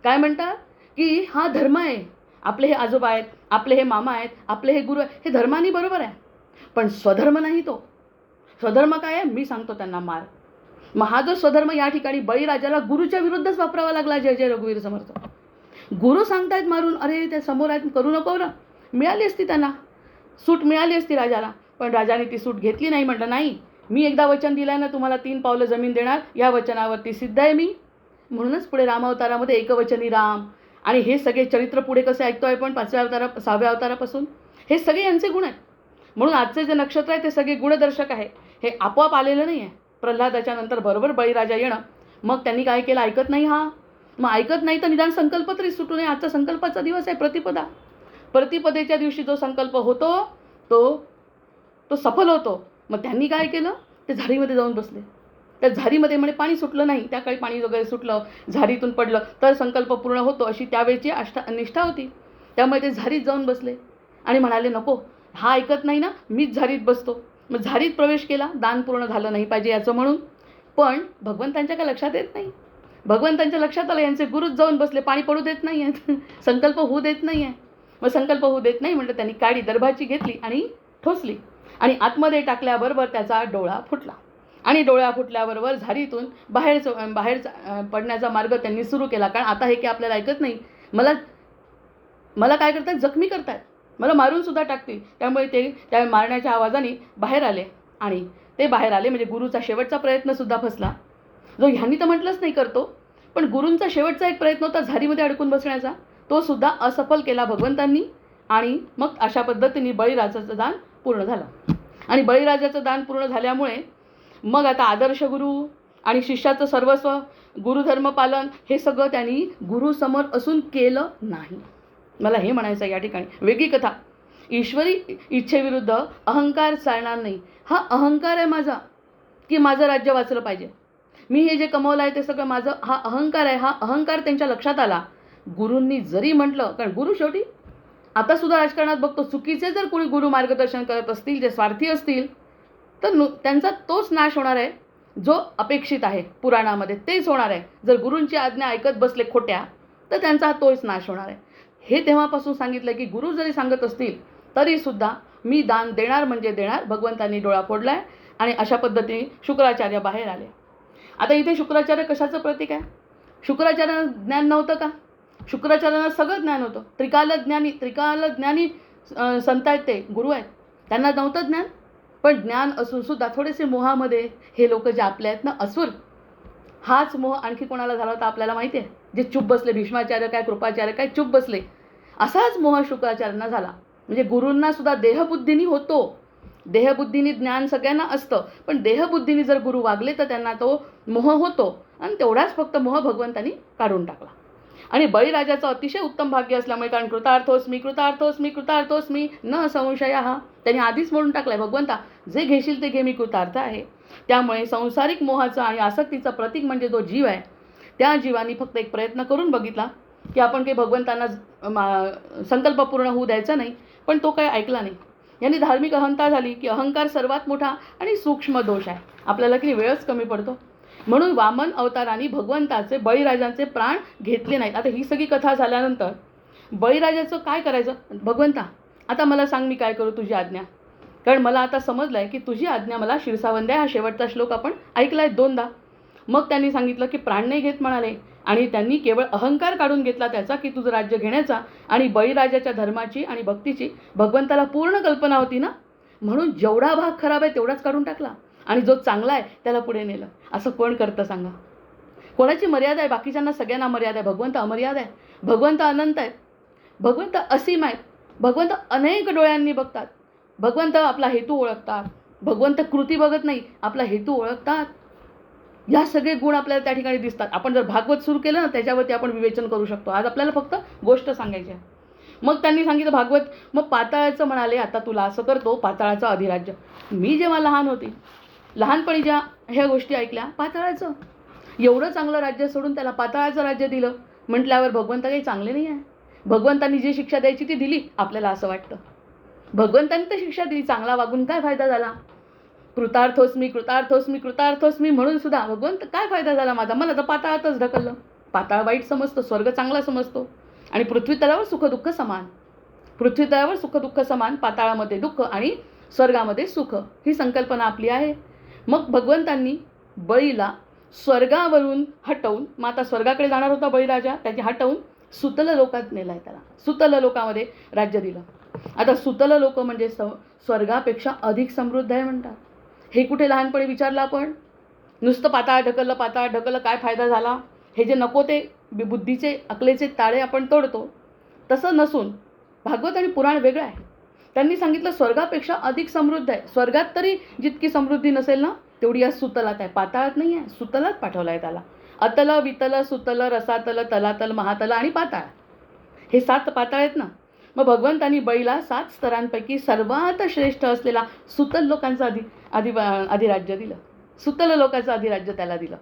S1: काय म्हणतात की हा धर्म आहे, आपले हे आजोबा आहेत, आपले हे मामा आहेत, आपले हे गुरु आहेत, हे धर्मानी बरोबर आहे, पण स्वधर्म नाही. तो स्वधर्म काय आहे, मी सांगतो त्यांना मार. मग हा जो स्वधर्म या ठिकाणी बळीराजाला गुरुच्या विरुद्धच वापरावा लागला. जय जय रघुवीर समर्थ. गुरु सांगतायत मारून, अरे त्या समोर आहेत करू नको ना, मिळाली असती त्यांना सूट, मिळाली असती राजाला, पण राजाने ती सूट घेतली नाही. म्हटलं नाही, मी एकदा वचन दिलं आहे ना तुम्हाला 3 पावलं जमीन देणार, या वचनावरती सिद्ध आहे मी. म्हणूनच पुढे रामावतारामध्ये एकवचनी राम, आणि हे सगळे चरित्र पुढे कसे ऐकतो आहे पण 6व्या अवतारापासून, हे सगळे यांचे गुण आहेत. म्हणून आजचे जे नक्षत्र आहे ते सगळे गुणदर्शक आहे. हे आपोआप आलेलं नाही आहे. प्रल्हादाच्या नंतर बरोबर बळीराजा येणं, मग त्यांनी काय केलं, ऐकत नाही. मग ऐकत नाही तर निदान संकल्प तरी सुटू नये. आजचा संकल्पाचा दिवस आहे, प्रतिपदा. प्रतिपदेच्या दिवशी जो संकल्प होतो तो सफल होतो. मग त्यांनी काय केलं, ते झाडीमध्ये जाऊन बसले. त्या झाडीमध्ये म्हणे पाणी सुटलं नाही, त्या काळी पाणी वगैरे सुटलं, झाडीतून पडलं तर संकल्प पूर्ण होतो, अशी त्यावेळची निष्ठा होती. त्यामुळे ते झाडीत जाऊन बसले आणि म्हणाले नको, हा ऐकत नाही ना, मीच झाडीत बसतो. मग झाडीत प्रवेश केला, दान पूर्ण झालं नाही पाहिजे याचं म्हणून. पण भगवंतांच्या काय लक्षात येत नाही. भगवंतांच्या लक्षात आलं यांचे गुरुच जाऊन बसले, पाणी पडू देत नाही आहेत, संकल्प होऊ देत नाही आहे. मग संकल्प होऊ देत नाही म्हटलं, त्यांनी काडी दर्भाची घेतली आणि ठोसली, आणि आतमध्ये टाकल्याबरोबर त्याचा डोळा फुटला. आणि डोळा फुटल्याबरोबर झाडीतून बाहेर पडण्याचा मार्ग त्यांनी सुरू केला. कारण आता हे की आपल्याला ऐकत नाही, मला काय करतात, जखमी करतात. मला मारून सुद्धा टाकतील. त्यामुळे ते त्या मारण्याच्या आवाजाने बाहेर आले आणि ते बाहेर आले म्हणजे गुरुचा शेवटचा प्रयत्नसुद्धा फसला, जो ह्यांनी तर म्हटलंच नाही करतो, पण गुरूंचा शेवटचा एक प्रयत्न होता झारीमध्ये अडकून बसण्याचा, तो सुद्धा असफल केला भगवंतांनी. आणि मग अशा पद्धतीने बळीराजाचं दान पूर्ण झालं. आणि बळीराजाचं दान पूर्ण झाल्यामुळे मग आता आदर्श गुरु आणि शिष्याचं सर्वस्व, गुरुधर्म पालन हे सगळं त्यांनी गुरुसमोर असून केलं नाही. मला हे म्हणायचं आहे या ठिकाणी. वेगळी कथा. ईश्वरी इच्छेविरुद्ध अहंकार चालणार नाही. हा अहंकार आहे माझा की माझं राज्य वाचलं पाहिजे, मी हे जे कमवलं आहे ते सगळं माझं, हा अहंकार आहे. हा अहंकार त्यांच्या लक्षात आला. गुरूंनी जरी म्हटलं, कारण गुरु शेवटी आता सुद्धा राजकारणात बघतो, चुकीचे जर कोणी गुरु मार्गदर्शन करत असतील, जे स्वार्थी असतील, तर त्यांचा तोच नाश होणार आहे जो अपेक्षित आहे पुराणामध्ये, तेच होणार आहे. जर गुरूंची आज्ञा ऐकत बसले खोट्या, तर त्यांचा तोच नाश होणार आहे. हे तेव्हापासून सांगितलं की गुरु जरी सांगत असतील तरीसुद्धा मी दान देणार म्हणजे देणार. भगवंतांनी डोळा फोडलाय आणि अशा पद्धतीने शुक्राचार्य बाहेर आले. आता इथे शुक्राचार्य कशाचं प्रतीक आहे? शुक्राचार्यांना ज्ञान नव्हतं का? शुक्राचार्यांना सगळं ज्ञान होतं. त्रिकालज्ञानी संत आहेत, ते गुरु आहेत, त्यांना नव्हतं ज्ञान. पण ज्ञान असून सुद्धा थोडेसे मोहामध्ये हे लोक जे आपले आहेत ना, असुर, हाच मोह आणखी कोणाला झाला होता आपल्याला माहिती आहे? जे चुप बसले, भीष्माचार्य काय, कृपाचार्य काय, चुप बसले. असाच मोह शुक्राचार्यांना झाला. म्हणजे गुरूंना सुद्धा देहबुद्धीनी होतो. देहबुद्धीनी ज्ञान सगळ्यांना असतं, पण देहबुद्धीनी जर गुरु वागले तर त्यांना तो मोह होतो. आणि तेवढाच फक्त मोह भगवंतांनी काढून टाकला. आणि बळीराजाचं अतिशय उत्तम भाग्य असल्यामुळे, कारण कृतार्थोस्मी कृतार्थोस्मी कृतार्थोस्मी न संशयः, त्यांनी आधीच म्हणून टाकलंय, भगवंता जे घेशील ते घे, मी कृतार्थ आहे. त्यामुळे संसारिक मोहाचं आणि आसक्तीचं प्रतीक म्हणजे जो जीव आहे, त्या जीवानी फक्त एक प्रयत्न करून बघितला की आपण काही भगवंतांना संकल्प पूर्ण होऊ द्यायचा नाही, पण तो काही ऐकला नाही. यांनी धार्मिक अहंता झाली की अहंकार सर्वात मोठा आणि सूक्ष्म दोष आहे. आपल्याला की वेळच कमी पडतो. म्हणून वामन अवतारांनी भगवंताचे, बळीराजांचे प्राण घेतले नाहीत. आता ही सगळी कथा झाल्यानंतर बळीराजाचं काय करायचं? भगवंता आता मला सांग, मी काय करू, तुझी आज्ञा. कारण मला आता समजलं आहे की तुझी आज्ञा मला शिरसावंद्य, हा शेवटचा श्लोक आपण ऐकला आहे 2दा. मग त्यांनी सांगितलं की प्राण नाही घेत म्हणाले, आणि त्यांनी केवळ अहंकार काढून घेतला त्याचा की तुझं राज्य घेण्याचा. आणि बळीराजाच्या धर्माची आणि भक्तीची भगवंताला पूर्ण कल्पना होती ना, म्हणून जेवढा भाग खराब आहे तेवढाच काढून टाकला आणि जो चांगला आहे त्याला पुढे नेलं. असं कोण करतं सांगा? कोणाची मर्यादा आहे? बाकीच्यांना सगळ्यांना मर्यादा आहे, भगवंत अमर्यादा आहे. भगवंत अनंत आहेत, भगवंत असीम आहेत, भगवंत अनेक डोळ्यांनी बघतात, भगवंत आपला हेतू ओळखतात. भगवंत कृती बघत नाही, आपला हेतू ओळखतात. या सगळे गुण आपल्याला त्या ठिकाणी दिसतात. आपण जर भागवत सुरू केलं ना, त्याच्यावरती आपण विवेचन करू शकतो. आज आपल्याला फक्त गोष्ट सांगायची आहे. मग त्यांनी सांगितलं भागवत. मग पाताळाचं म्हणाले, आता तुला असं करतो, पाताळाचं अधिराज्य. मी जेव्हा लहान होती, लहानपणी ज्या ह्या गोष्टी ऐकल्या, पाताळाचं एवढं चांगलं राज्य सोडून त्याला पाताळाचं राज्य दिलं म्हटल्यावर भगवंत काही चांगले नाही आहे. भगवंतांनी जी शिक्षा द्यायची ती दिली, आपल्याला असं वाटतं. भगवंतांनी तर शिक्षा दिली, चांगला वागून काय फायदा झाला? कृतार्थोस्मी कृतार्थोस्मी कृतार्थोस्मी म्हणून सुद्धा भगवंत काय फायदा झाला माझा? मला तर पाताळातच ढकललं. पाताळ वाईट समजतो, स्वर्ग चांगला समजतो. आणि पृथ्वी तलावर सुखदुःख समान, पृथ्वी तलावर सुखदुःख समान, पाताळामध्ये दुःख आणि स्वर्गामध्ये सुख, ही संकल्पना आपली आहे. मग भगवंतांनी बळीला स्वर्गावरून हटवून, मग आता स्वर्गाकडे जाणार होता बळीराजा, त्याची हटवून सुतल लोकात नेला आहे. त्याला सुतल लोकामध्ये राज्य दिलं. आता सुतल लोक म्हणजे स्वर्गापेक्षा अधिक समृद्ध आहे म्हणतात. हे कुठे लहानपणी विचारलं आपण? नुसतं पाताळ ढकललं, पाताळ ढकललं, काय फायदा झाला? हे जे नको ते बुद्धीचे अकलेचे ताळे आपण तोडतो, तसं नसून भागवत आणि पुराण वेगळं आहे. त्यांनी सांगितलं स्वर्गापेक्षा अधिक समृद्ध आहे. स्वर्गात तरी जितकी समृद्धी नसेल ना, तेवढी या सुतलात आहे. पाताळात नाही आहे, सुतलात पाठवलं आहे त्याला. अतल, वितल, सुतल, रसातल, तलातल, महातल आणि पाताळ, हे 7 पाताळ आहेत ना. मग भगवंतांनी बळीला 7 स्तरांपैकी सर्वात श्रेष्ठ असलेला सुतल लोकांचं अधिराज्य दिलं. सुतल लोकांचं अधिराज्य त्याला दिलं.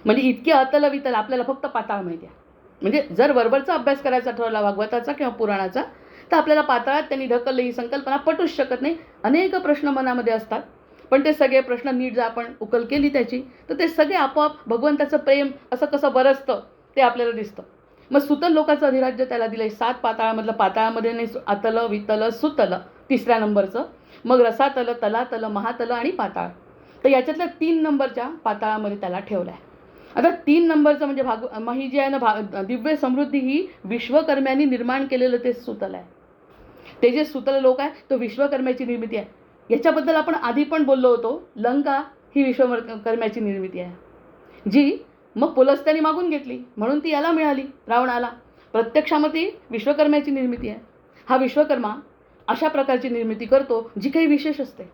S1: म्हणजे इतके अतल वितल आपल्याला फक्त पाताळ माहिती आहे. म्हणजे जर वरवरचा अभ्यास करायचा ठरवला भागवताचा किंवा पुराणाचा, तर आपल्याला पाताळात त्यांनी ढकललं ही संकल्पना पटूच शकत नाही. अनेक प्रश्न मनामध्ये असतात, पण ते सगळे प्रश्न नीट जर आपण उकल केली त्याची, तर ते सगळे आपोआप भगवंताचं प्रेम असं कसं बरसतं ते आपल्याला दिसतं. मग सुतल लोकांचं अधिराज्य त्याला दिलं. 7 पाताळामधलं, पाताळामध्ये नाही अतल, वितल, सुतल 3ऱ्या नंबरचं, मग रसातल, तलातल, महातल आणि पाताळ. तर याच्यातल्या 3 नंबरच्या पाताळामध्ये त्याला ठेवलं आहे. आता 3 नंबरचं म्हणजे ही जी आहे ना दिव्य समृद्धी, ही विश्वकर्म्यांनी निर्माण केलेलं ते सुतल आहे. ते जे सुतल लोक आहे तो विश्वकर्म्याची निर्मिती आहे. याच्याबद्दल आपण आधी पण बोललो होतो. लंका ही विश्वकर्म्याची निर्मिती आहे, जी मग पुलस्त्याने मागून घेतली म्हणून ती याला मिळाली, रावणाला. प्रत्यक्षामध्ये विश्वकर्म्याची निर्मिती आहे. हा विश्वकर्मा अशा प्रकारची निर्मिती करतो जी काही विशेष असते.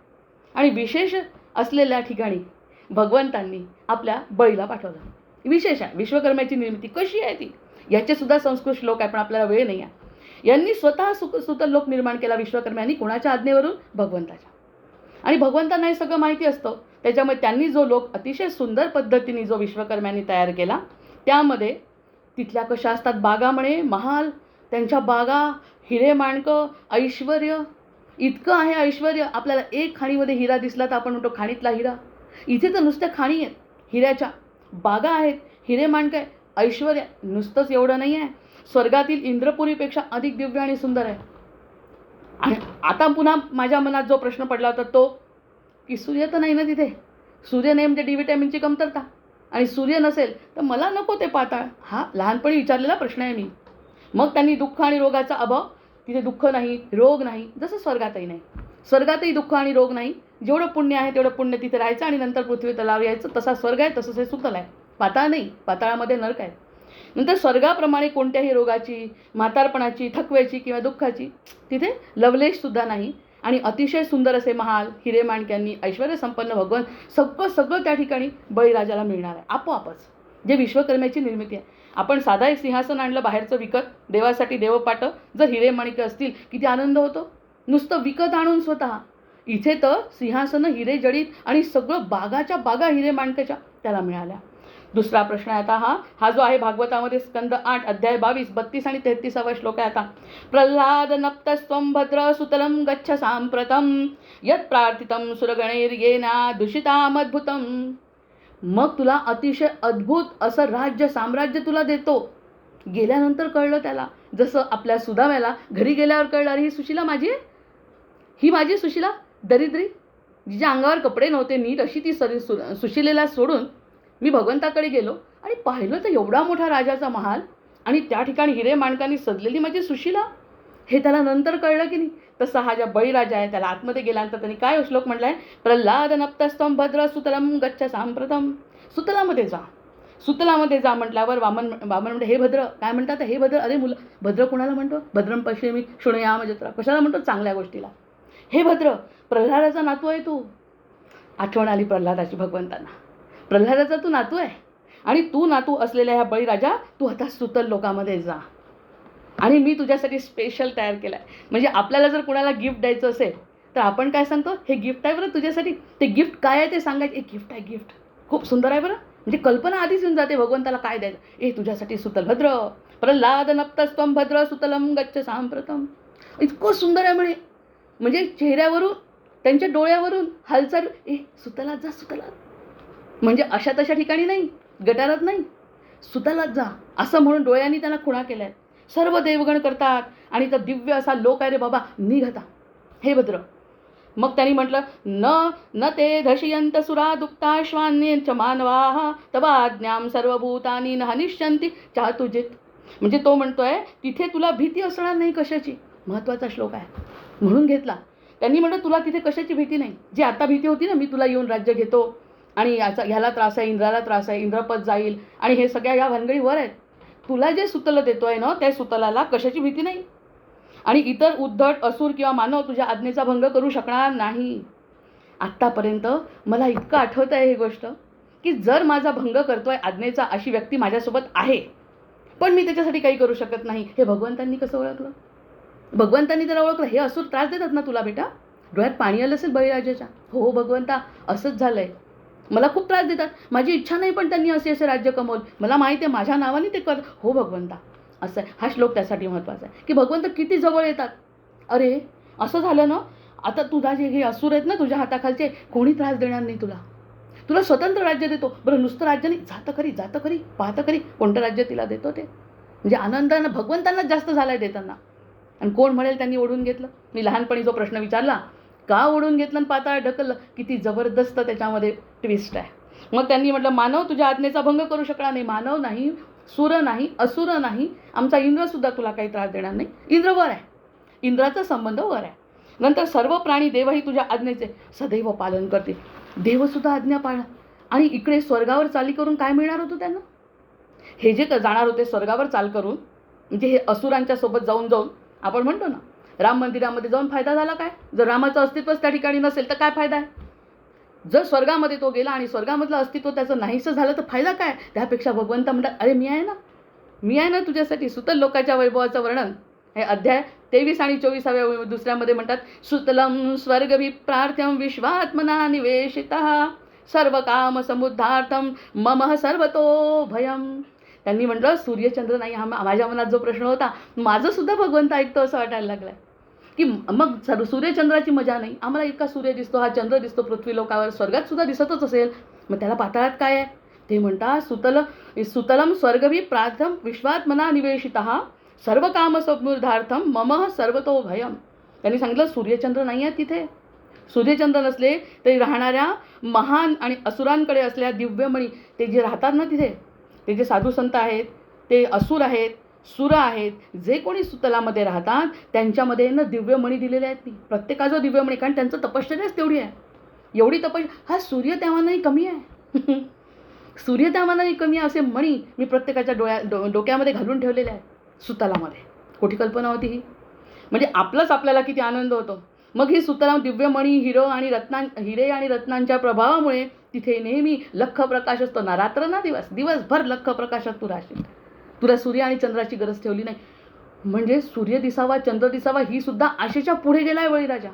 S1: आणि विशेष असलेल्या ठिकाणी भगवंतांनी आपल्या बळीला पाठवलं. विशेष आहे विश्वकर्म्याची निर्मिती. कशी आहे ती, याचे सुद्धा संस्कृत श्लोक आहे, पण आपल्याला वेळ नाही आहे. यांनी स्वतः सुतल लोक निर्माण केला विश्वकर्म्यांनी. कोणाच्या आज्ञेवरून? भगवंताच्या. आणि भगवंतांना हे सगळं माहिती असतं. त्याच्यामुळे त्यांनी जो लोक अतिशय सुंदर पद्धतीने जो विश्वकर्म्यांनी तयार केला, त्यामध्ये तिथल्या कशा असतात बागा म्हणे, महाल, त्यांच्या बागा, हिरे माणकं, ऐश्वर, इतकं आहे ऐश्वर. आपल्याला एक खाणीमध्ये हिरा दिसला तर आपण म्हणतो खाणीतला हिरा. इथे तर नुसत्या खाणी आहेत हिऱ्याच्या, बागा आहेत, हिरे माणकं आहे, ऐश्वर. नुसतंच एवढं नाही आहे, स्वर्गातील इंद्रपुरीपेक्षा अधिक दिव्य आणि सुंदर आहे. आणि आता पुन्हा माझ्या मनात जो प्रश्न पडला होता तो, की सूर्य तर नाही ना तिथे. सूर्य नाही म्हणजे डी विटॅमिनची कमतरता, आणि सूर्य नसेल तर मला नको ते पाताळ. हा लहानपणी विचारलेला प्रश्न आहे मी. मग त्यांनी दुःख आणि रोगाचा अभाव, तिथे दुःख नाही, रोग नाही, जसं स्वर्गातही नाही. स्वर्गातही दुःख आणि रोग नाही. जेवढं पुण्य आहे तेवढं पुण्य तिथे राहायचं आणि नंतर पृथ्वी तलावर यायचं. तसा स्वर्ग आहे, तसंच हे सुतल आहे. पाताळ नाही, पाताळामध्ये नरक आहे. नंतर स्वर्गाप्रमाणे कोणत्याही रोगाची, म्हातारपणाची, थकव्याची किंवा दुःखाची तिथे लवलेशसुद्धा नाही. आणि अतिशय सुंदर असे महाल, हिरे माणक्यांनी ऐश्वर संपन्न भगवान, सगळं त्या ठिकाणी बळीराजाला मिळणार आहे आपोआपच, जे विश्वकर्म्याची निर्मिती आहे. आपण साधा एक सिंहासन आणलं बाहेरचं विकत, देवासाठी देवपाटं, जर हिरे माणिक असतील किती आनंद होतो. नुसतं विकत आणून स्वतः. इथे तर सिंहासनं हिरे जडित आणि सगळं बागाच्या बागा हिरे माणकाच्या त्याला मिळाल्या. दुसरा प्रश्न आहे आता हा जो आहे भागवतामध्ये स्कंद 8 अध्याय 22, 32 आणि 33 श्लोक आहे आता. प्रल्हाद नप्तस्त्वं भद्र सुतलं गच्छ सांप्रतम यत् प्रार्थितं सुरगणैर्येना दूषितामद्भुतम. मग तुला अतिशय अद्भुत असं राज्य, साम्राज्य तुला देतो. गेल्यानंतर कळलं त्याला, जसं आपल्या सुदाम्याला घरी गेल्यावर कळलं, अरे ही सुशिला माझी आहे, ही माझी सुशिला दरिद्री, जिच्या अंगावर कपडे नव्हते नीट, अशी ती सुशिलेला सोडून मी भगवंताकडे गेलो आणि पाहिलं तर एवढा मोठा राजाचा महाल आणि त्या ठिकाणी हिरे माणकांनी सजलेली माझी सुशिला. हे त्याला नंतर कळलं की नाही. तसा हा ज्या बळीराजा आहे त्याला आतमध्ये गेल्यानंतर त्यांनी काय श्लोक म्हटलाय, प्रल्हाद नप्तस्त्वं भद्र सुतलं गच्छ सांप्रतम. सुतलामध्ये जा, सुतलामध्ये जा म्हटल्यावर वामन म्हणते हे भद्र. काय म्हणतात हे भद्र? अरे मुलं, भद्र कोणाला म्हणतो? भद्रम पश्येमी शृणुयाम जत्रा. कशाला म्हणतो? चांगल्या गोष्टीला. हे भद्र, प्रल्हादाचा नातू आहे तू. आठवण आली प्रल्हादाची भगवंतांना. प्रल्हादाचा तू नातू आहे आणि तू नातू असलेल्या ह्या बळीराजा, तू आता सुतल लोकामध्ये जा आणि मी तुझ्यासाठी स्पेशल तयार केलं आहे. म्हणजे आपल्याला जर कुणाला गिफ्ट द्यायचं असेल तर आपण काय सांगतो, हे गिफ्ट आहे बरं तुझ्यासाठी. ते गिफ्ट काय आहे ते सांगायचं. एक गिफ्ट आहे, गिफ्ट खूप सुंदर आहे बरं. म्हणजे कल्पना आधीच येऊन जाते भगवंताला काय द्यायचं. तुझ्यासाठी सुतल भद्र, प्रल्हाद नप्तस्त्वं भद्र सुतलं गच्छ सांप्रतम. इतकं सुंदर आहे म्हणजे चेहऱ्यावरून, त्यांच्या डोळ्यावरून हालचाल, सुतलात जा, सुतलात. म्हणजे अशा तशा ठिकाणी नाही, गटारात नाही, सुतलात जा असं म्हणून डोळ्यांनी त्यांना खुणा केल्या. सर्व देवगण करतात आणि तर दिव्य असा लोक आहे रे बाबा, निघता हे भद्र. मग त्यांनी म्हटलं, न ते धशियंत सुरा दुप्ताश्वान्यंच मानवाः तवाज्ञां सर्वभूतानि न हनिष्यन्ति चातुजित. म्हणजे तो म्हणतोय तिथे तुला भीती असणार नाही कशाची. महत्त्वाचा श्लोक आहे म्हणून घेतला त्यांनी. म्हटलं तुला तिथे कशाची भीती नाही. जी आता भीती होती ना, मी तुला येऊन राज्य घेतो आणि याचा ह्याला त्रास आहे, इंद्राला त्रास आहे, इंद्रपद जाईल आणि हे सगळ्या ह्या भानगडी वर आहेत. तुला जे सुतलं देतोय ना त्या सुतलाला कशाची भीती नाही. आणि इतर उद्धट असुर किंवा मानव तुझ्या आज्ञेचा भंग करू शकणार नाही. आत्तापर्यंत मला इतकं आठवत आहे ही गोष्ट, की जर माझा भंग करतोय आज्ञेचा अशी व्यक्ती माझ्यासोबत आहे, पण मी त्याच्यासाठी काही करू शकत नाही. हे भगवंतांनी कसं ओळखलं? भगवंतांनी त्याला ओळखलं. हे असुर त्रास देतात ना तुला बेटा. डोळ्यात पाणी आलं असेल बळीराजाच्या. हो भगवंता, असंच झालंय. मला खूप त्रास देतात. माझी इच्छा नाही पण त्यांनी असे राज्य कमवलं. मला माहिती आहे माझ्या नावाने ते कर. हो भगवंता, असं आहे. हा श्लोक त्यासाठी महत्त्वाचा आहे की भगवंत किती जवळ येतात. अरे असं झालं ना, आता तुझा जे हे असुर आहेत ना तुझ्या हाताखालचे, कोणी त्रास देणार नाही तुला. तुला स्वतंत्र राज्य देतो. बरं नुसतं राज्य नाही, जातं खरी पाहतं खरी कोणतं राज्य तिला देतो ते. म्हणजे आनंदानं भगवंतांनाच जास्त झालाय देताना. आणि कोण म्हणेल त्यांनी ओढून घेतलं. मी लहानपणी जो प्रश्न विचारला, का ओढून घेतलं आणि पाताळ ढकललं, किती जबरदस्त त्याच्यामध्ये ट्विस्ट आहे. मग त्यांनी म्हटलं, मानव तुझ्या आज्ञेचा भंग करू शकणार नाही. मानव नाही, सुर नाही, असुर नाही, आमचा इंद्रसुद्धा तुला काही त्रास देणार नाही. इंद्र वर आहे. इंद्राचा संबंध वर आहे. नंतर सर्व प्राणी देवही तुझ्या आज्ञेचे सदैव पालन करतील. देवसुद्धा आज्ञा पाळला. आणि इकडे स्वर्गावर चाली करून काय मिळणार होतं त्यांना? हे जे जाणार होते स्वर्गावर चाल करून, म्हणजे हे असुरांच्या सोबत जाऊन जाऊन आपण म्हणतो ना, राम मंदिरामध्ये जाऊन फायदा झाला काय? जर रामाचं अस्तित्वच त्या ठिकाणी नसेल तर काय फायदा आहे? जर स्वर्गामध्ये तो गेला आणि स्वर्गामधलं अस्तित्व त्याचं नाहीसं झालं तर फायदा काय? त्यापेक्षा भगवंत म्हणतात, अरे मी आहे ना तुझ्यासाठी. सुतल लोकाच्या वैभवाचं वर्णन हे अध्याय 23 आणि 24व्या दुसऱ्यामध्ये म्हणतात. सुतलम स्वर्गभिप्रार्थ्यम विश्वात्मना निवेशितः सर्व काम समुद्धार्थम मम सर्वतो भयम. त्यांनी म्हटलं सूर्यचंद्र नाही हा माझ्या मनात जो प्रश्न होता, माझं सुद्धा भगवंत ऐकतो असं वाटायला लागलाय की मग सूर्यचंद्राची मजा नाही. आम्हाला इतका सूर्य दिसतो, हा चंद्र दिसतो पृथ्वी लोकावर, स्वर्गात सुद्धा दिसतच असेल, मग त्याला पाताळात काय आहे? ते म्हणतात सुतलम स्वर्गभी प्रार्थम विश्वात्मना निवेशितः सर्व काम समुद्धार्थम मम सर्वतो भयम. त्यांनी सांगितलं सूर्यचंद्र नाही आहे तिथे. सूर्यचंद्र नसले तरी राहणाऱ्या महान आणि असुरांकडे असलेल्या दिव्यमणी, ते जे राहतात ना तिथे, ते जे साधू संत आहेत, ते असुर आहेत, सुर आहेत, जे कोणी सुतलामध्ये राहतात त्यांच्यामध्ये ना दिव्यमणी दिलेले आहेत. प्रत्येकाचं दिव्यमणी, कारण त्यांचं तपश्चर्याच तेवढी आहे. एवढी हा सूर्य त्यामानाही कमी आहे. सूर्य त्यामानाही कमी आहे असे मणी मी प्रत्येकाच्या डोक्यामध्ये घालून ठेवलेले आहे सुतलामध्ये. खोटी कल्पना होती ही. म्हणजे आपल्याला किती आनंद होतो. मग ही सुतला दिव्यमणी हिरे आणि रत्नांच्या प्रभावामुळे तिथे नेहमी लख प्रकाश असतो ना, रात्र ना दिवस, दिवसभर लख प्रकाशात तू राहशील. तुला सूर्य आणि चंद्राची गरज ठेवली नाही. म्हणजे सूर्य दिसावा, चंद्र दिसावा, ही सुद्धा आशेच्या पुढे गेलाय बळीराजा.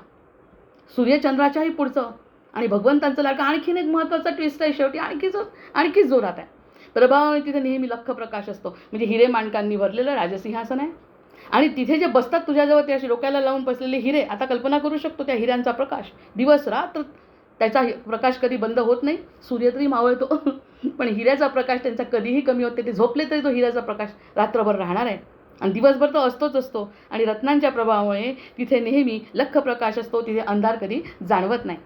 S1: सूर्यचंद्राच्याही पुढचं. आणि भगवंतांचं लाडका आणखीन एक महत्त्वाचा ट्विस्ट आहे शेवटी, आणखीच जोरात आहे. प्रभावाने तिथे नेहमी लख प्रकाश असतो. म्हणजे हिरे माणकांनी भरलेलं राजसिंहासन आहे. आणि तिथे जे बसतात तुझ्याजवळ ते असे डोक्याला लावून बसलेले हिरे, आता कल्पना करू शकतो त्या हिऱ्यांचा प्रकाश दिवस रात्र, त्याचा प्रकाश कधी बंद होत नाही. सूर्य तरी मावळतो पण हिऱ्याचा प्रकाश त्यांचा कधीही कमी होत नाही. ते झोपले तरी तो हिऱ्याचा प्रकाश रात्रभर राहणार आहे आणि दिवसभर तो असतोच असतो. आणि रत्नांच्या प्रभावामुळे तिथे नेहमी लख प्रकाश असतो. तिथे अंधार कधी जाणवत नाही.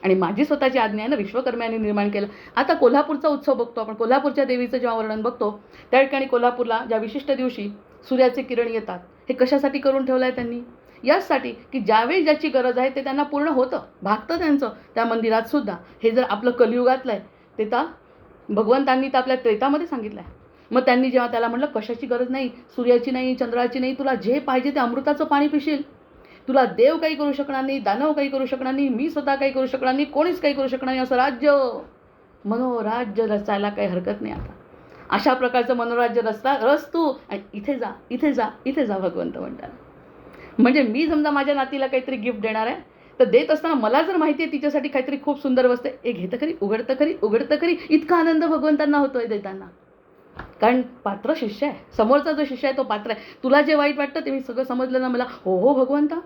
S1: आणि माझी स्वतःची आज्ञा आहे ना, विश्वकर्म्याने निर्माण केलं. आता कोल्हापूरचा उत्सव बघतो आपण, कोल्हापूरच्या देवीचं जेव्हा वर्णन बघतो त्या ठिकाणी कोल्हापूरला ज्या विशिष्ट दिवशी सूर्याचे किरण येतात, हे कशासाठी करून ठेवलं आहे त्यांनी? याचसाठी की ज्यावेळी ज्याची गरज आहे ते त्यांना पूर्ण होतं, भागतं त्यांचं त्या मंदिरात सुद्धा. हे जर आपलं कलियुगातलं आहे ते तर भगवंतांनी तर आपल्या त्रेतामध्ये सांगितलं आहे. मग त्यांनी जेव्हा त्याला म्हटलं कशाची गरज नाही, सूर्याची नाही, चंद्राची नाही, तुला जे पाहिजे ते अमृताचं पाणी पिशील, तुला देव काही करू शकणार नाही, दानव काही करू शकणार नाही, मी स्वतः काही करू शकणार नाही, कोणीच काही करू शकणार नाही, असं मनोराज्य रचायला काही हरकत नाही. आता अशा प्रकारचं मनोराज्य रच तू आणि इथे जा, इथे जा, इथे जा, भगवंत म्हणतात. म्हणजे मी समजा माझ्या नातीला काहीतरी गिफ्ट देणार आहे तर देत असताना मला जर माहिती आहे तिच्यासाठी काहीतरी खूप सुंदर वस्तू आहे, घेतं खरी, उघडतं खरी, इतका आनंद भगवंतांना होतोय देताना. कारण पात्र शिष्य आहे, समोरचा जो शिष्य आहे तो पात्र आहे. तुला जे वाईट वाटतं ते मी सगळं समजलं ना मला, हो भगवंता.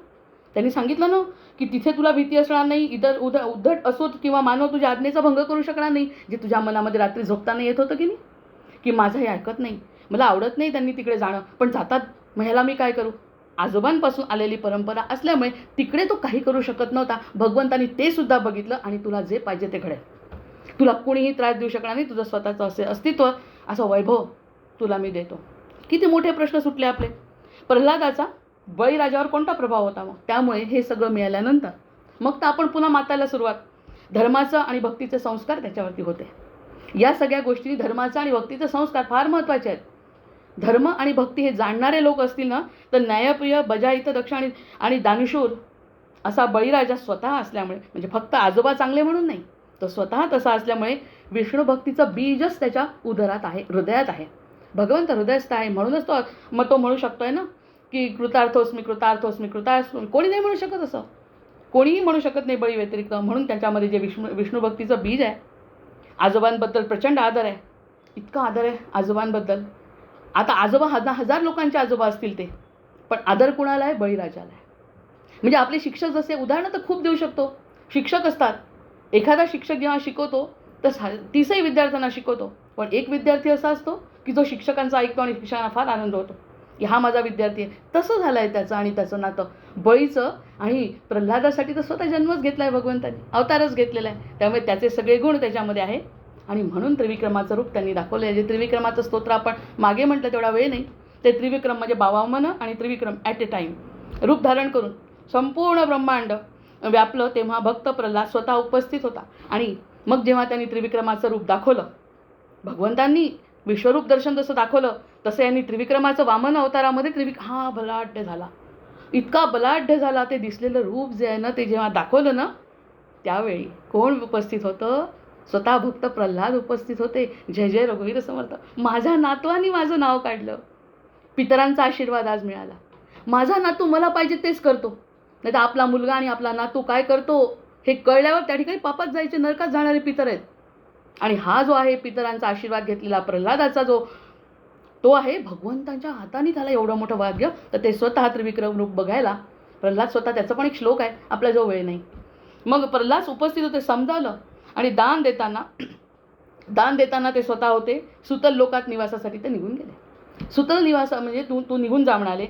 S1: त्यांनी सांगितलं ना की तिथे तुला भीती असणार नाही, उद्धट असोत किंवा मानव तुझ्या आज्ञेचा भंग करू शकणार नाही. जे तुझ्या मनामध्ये रात्री झोपताना येत होतं की नाही, की माझं हे ऐकत नाही, मला आवडत नाही त्यांनी तिकडे जाणं, पण जातात, मग ह्याला मी काय करू? आजोबांपासून आलेली परंपरा असल्यामुळे तिकडे तो काही करू शकत नव्हता. भगवंतांनी ते सुद्धा बघितलं आणि तुला जे पाहिजे ते घडेल. तुला कोणीही त्रास देऊ शकणार नाही, तुझं स्वतःचं असे अस्तित्व, असं वैभव तुला मी देतो. किती मोठे प्रश्न सुटले आपले. प्रल्हादाचा बळीराजावर कोणता प्रभाव होता? मग त्यामुळे हे सगळं मिळाल्यानंतर मग तर आपण पुन्हा मातायला सुरुवात. धर्माचं आणि भक्तीचे संस्कार त्याच्यावरती होते. या सगळ्या गोष्टी धर्माचा आणि भक्तीचे संस्कार फार महत्त्वाचे आहेत. धर्म आणि भक्ती हे जाणणारे लोक असतील ना तर न्यायप्रिय, बजाहित, दक्ष आणि दानशूर असा बळीराजा स्वतः असल्यामुळे, म्हणजे फक्त आजोबा चांगले म्हणून नाही, तो स्वतः तसा असल्यामुळे विष्णू भक्तीचं बीजच त्याच्या उदरात आहे, हृदयात आहे. भगवंत हृदयस्थ आहे, म्हणूनच तो म्हणू शकतोय ना की कृतार्थोस्मी कृतार्थोस्मी कृतार्थोस्मी. कोणी नाही म्हणू शकत असं, कोणीही म्हणू शकत नाही बळी व्यतिरिक्त. म्हणून त्याच्यामध्ये जे विष्णू भक्तीचं बीज आहे. आजोबांबद्दल प्रचंड आदर आहे, इतका आदर आहे आजोबांबद्दल. आता आजोबा 1000 लोकांचे आजोबा असतील ते, पण आदर कुणाला आहे? बळीराजाला आहे. म्हणजे आपले शिक्षक जसे उदाहरणं तर खूप देऊ शकतो. शिक्षक असतात, एखादा शिक्षक जेव्हा शिकवतो तर 30ही विद्यार्थ्यांना शिकवतो, पण एक विद्यार्थी असा असतो की जो शिक्षकांचा ऐकतो आणि शिक्षकांना फार आनंद होतो की हा माझा विद्यार्थी आहे. तसं झालं आहे त्याचं आणि त्याचं नातं बळीचं. आणि प्रल्हादासाठी तर स्वतः जन्मच घेतला आहे भगवंतांनी, अवतारच घेतलेला आहे. त्यामुळे त्याचे सगळे गुण त्याच्यामध्ये आहे. आणि म्हणून त्रिविक्रमाचं रूप त्यांनी दाखवलं आहे. जे त्रिविक्रमाचं स्तोत्र आपण मागे म्हटलं तेवढा वेळ नाही, ते त्रिविक्रम म्हणजे 52 आणि त्रिविक्रम ॲट ए टाईम. रूप धारण करून संपूर्ण ब्रह्मांड व्यापलं, तेव्हा भक्त प्रल्हाद स्वतः उपस्थित होता. आणि मग जेव्हा त्यांनी त्रिविक्रमाचं रूप दाखवलं, भगवंतांनी विश्वरूप दर्शन जसं दाखवलं तसं यांनी त्रिविक्रमाचं वामन अवतारामध्ये हा बलाढ्य झाला, इतका बलाढ्य झाला. ते दिसलेलं रूप जे आहे ना, ते जेव्हा दाखवलं ना, त्यावेळी कोण उपस्थित होतं? स्वतः भक्त प्रल्हाद उपस्थित होते. जय जय रघुवीर समर्थ. माझ्या नातवानी माझं नाव काढलं, पितरांचा आशीर्वाद आज मिळाला. माझा नातू मला पाहिजे तेच करतो, नाही तर आपला मुलगा आणि आपला नातू काय करतो हे कळल्यावर त्या ठिकाणी पापात जायचे, नरकात जाणारे पितर आहेत. आणि हा जो आहे पितरांचा आशीर्वाद घेतलेला प्रल्हादाचा जो तो आहे भगवंतांच्या हाताने झाला एवढं मोठं भाग्य. तर ते स्वतः त्रिविक्रम रूप बघायला प्रल्हाद स्वतः, त्याचा पण एक श्लोक आहे, आपल्याजवळ वेळ नाही. मग प्रल्हाद उपस्थित होते, समजावलं. आणि दान देताना ते स्वतः होते सुतल लोकात निवासासाठी ते निघून गेले. सुतल निवास म्हणजे तू निघून जा म्हणाले.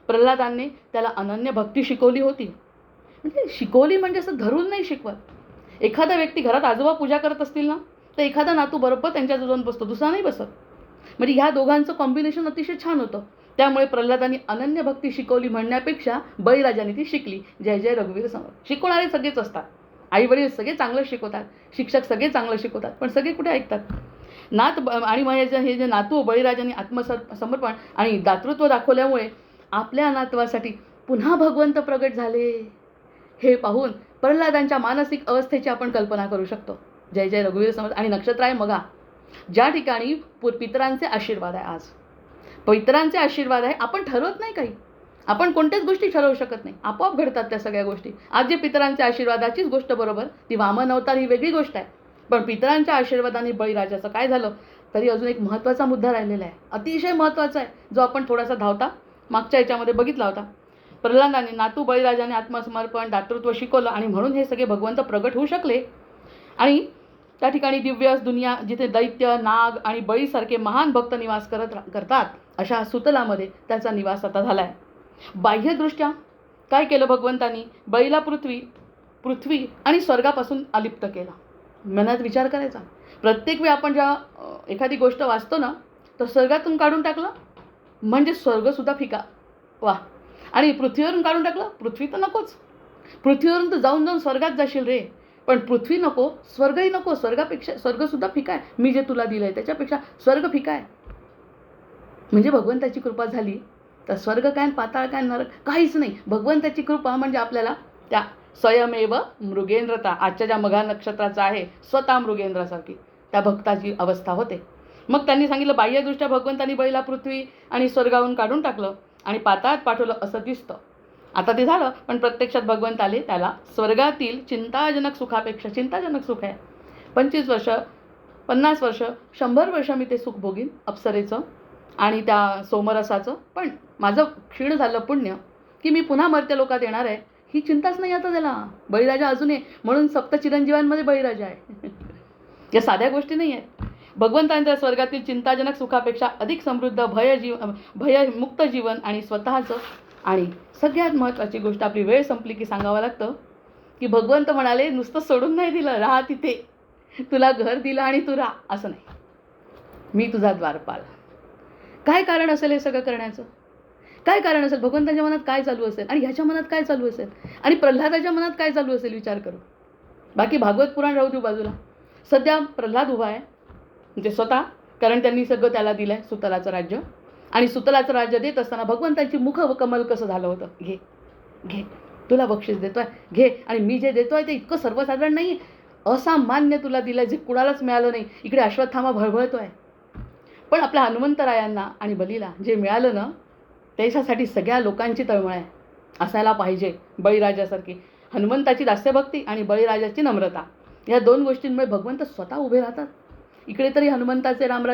S1: प्रल्हादांनी त्याला अनन्य भक्ती शिकवली होती. म्हणजे शिकवली म्हणजे असं धरून नाही शिकवत. एखादा व्यक्ती घरात आजोबा पूजा करत असतील ना, तर एखादा नातू बरोबर त्यांच्याजवळ जाऊन बसतो, दुसरा नाही बसत. म्हणजे ह्या दोघांचं कॉम्बिनेशन अतिशय छान होतं. त्यामुळे प्रल्हादांनी अनन्य भक्ती शिकवली म्हणण्यापेक्षा बळीराजाने ती शिकली. जय जय रघुवीर समर्थ. शिकवणारे सगळेच असतात, आई वडील सगळे चांगलं शिकवतात, शिक्षक सगळे चांगलं शिकवतात, पण सगळे कुठे ऐकतात? आणि मग हे जे नातू बळीराजांनी समर्पण आणि दातृत्व दाखवल्यामुळे आपल्या नातवासाठी पुन्हा भगवंत प्रगट झाले, हे पाहून प्रल्हादांच्या मानसिक अवस्थेची आपण कल्पना करू शकतो. जय जय रघुवीर समर्थ. आणि नक्षत्र आहे मघा, ज्या ठिकाणी पितरांचे आशीर्वाद आहे. आज पितरांचे आशीर्वाद आहे. आपण ठरवत नाही काही, आपण कोणत्याच गोष्टी ठरवू शकत नाही, आपोआप घडतात त्या सगळ्या गोष्टी. आज जे पितरांच्या आशीर्वादाचीच गोष्ट बरोबर, ती वामन अवतार ही वेगळी गोष्ट आहे, पण पितरांच्या आशीर्वादाने बळीराजाचं काय झालं, तरी अजून एक महत्त्वाचा मुद्दा राहिलेला आहे, अतिशय महत्त्वाचा आहे, जो आपण थोडासा धावता मागच्या याच्यामध्ये बघितला होता. प्रल्हादाने नातू बळीराजाने आत्मसमर्पण दातृत्व शिकवलं आणि म्हणून हे सगळे भगवंत प्रगट होऊ शकले. आणि त्या ठिकाणी दिव्य दुनिया, जिथे दैत्य नाग आणि बळीसारखे महान भक्त निवास करतात, अशा सुतलामध्ये त्याचा निवास आता झाला आहे. बाह्यदृष्ट्या काय केलं भगवंतांनी? बळीला पृथ्वी आणि स्वर्गापासून अलिप्त केला. मनात विचार करायचा, प्रत्येक वेळी आपण जेव्हा एखादी गोष्ट वाचतो ना, तर स्वर्गातून काढून टाकलं म्हणजे स्वर्गसुद्धा फिका. वा. आणि पृथ्वीवरून काढून टाकलं, पृथ्वी तर नकोच. पृथ्वीवरून तर जाऊन स्वर्गात जाशील रे, पण पृथ्वी नको, स्वर्गही नको. स्वर्गापेक्षा स्वर्गसुद्धा फिका आहे. मी जे तुला दिलं आहे त्याच्यापेक्षा स्वर्ग फिका आहे. म्हणजे भगवंताची कृपा झाली तर स्वर्ग काय, पाताळ काय, नरक काहीच नाही. भगवंताची कृपा म्हणजे आपल्याला त्या स्वयमेव मृगेंद्रता, आजच्या ज्या मघा नक्षत्राचा आहे, स्वतः मृगेंद्रासारखी त्या भक्ताची अवस्था होते. मग त्यांनी सांगितलं, बाह्यदृष्ट्या भगवंतांनी बळीला पृथ्वी आणि स्वर्गाहून काढून टाकलं आणि पाताळात पाठवलं असं दिसतं. आता ते झालं, पण प्रत्यक्षात भगवंत आले त्याला स्वर्गातील चिंताजनक सुखापेक्षा, चिंताजनक सुख आहे, 25 वर्ष 50 वर्ष 100 वर्ष मी ते सुख भोगीन अप्सरेचं आणि त्या सोमरसाचं, पण माझं क्षीण झालं पुण्य की मी पुन्हा मर्त्य लोकात येणार आहे, ही चिंताच नाही आता त्याला. बळीराजा अजून आहे, म्हणून सप्त चिरंजीवांमध्ये बळीराजा आहे. या साध्या गोष्टी नाही आहेत. भगवंतांच्या स्वर्गातील चिंताजनक सुखापेक्षा अधिक समृद्ध भयमुक्त जीवन आणि स्वतःचं. आणि सगळ्यात महत्त्वाची गोष्ट, आपली वेळ संपली की सांगावं लागतं की भगवंत म्हणाले, नुसतं सोडून नाही दिलं, राहा तिथे, तुला घर दिलं आणि तू राहा, असं नाही, मी तुझा द्वारपाल. काय कारण असेल हे सगळं करण्याचं? काय कारण असेल? भगवंताच्या मनात काय चालू असेल आणि ह्याच्या मनात काय चालू असेल आणि प्रल्हादाच्या मनात काय चालू असेल, विचार करू. बाकी भागवत पुराण राहू देऊ बाजूला. सध्या प्रल्हाद उभा आहे, म्हणजे स्वतः, कारण त्यांनी सगळं त्याला दिलं आहे, सुतलाचं राज्य. आणि सुतलाचं राज्य देत असताना भगवंतांची मुख कमल कसं झालं होतं, घे घे, तुला बक्षीस देतोय, घे. आणि मी जे देतोय ते इतकं सर्वसाधारण नाही, असामान्य तुला दिलं, जे कुणालाच मिळालं नाही. इकडे अश्वत्थामा भळभळतोय, पण आपल्या हनुमंतरायांना आणि बलीला जे मिळालं ना, त्याच्यासाठी सगळ्या लोकांची तळमळ आहे, असायला पाहिजे. बळीराजासारखी हनुमंताची दास्यभक्ती आणि बळीराजाची नम्रता, या 2 गोष्टींमुळे भगवंत स्वतः उभे राहतात. इकडे तरी हनुमंताचे राम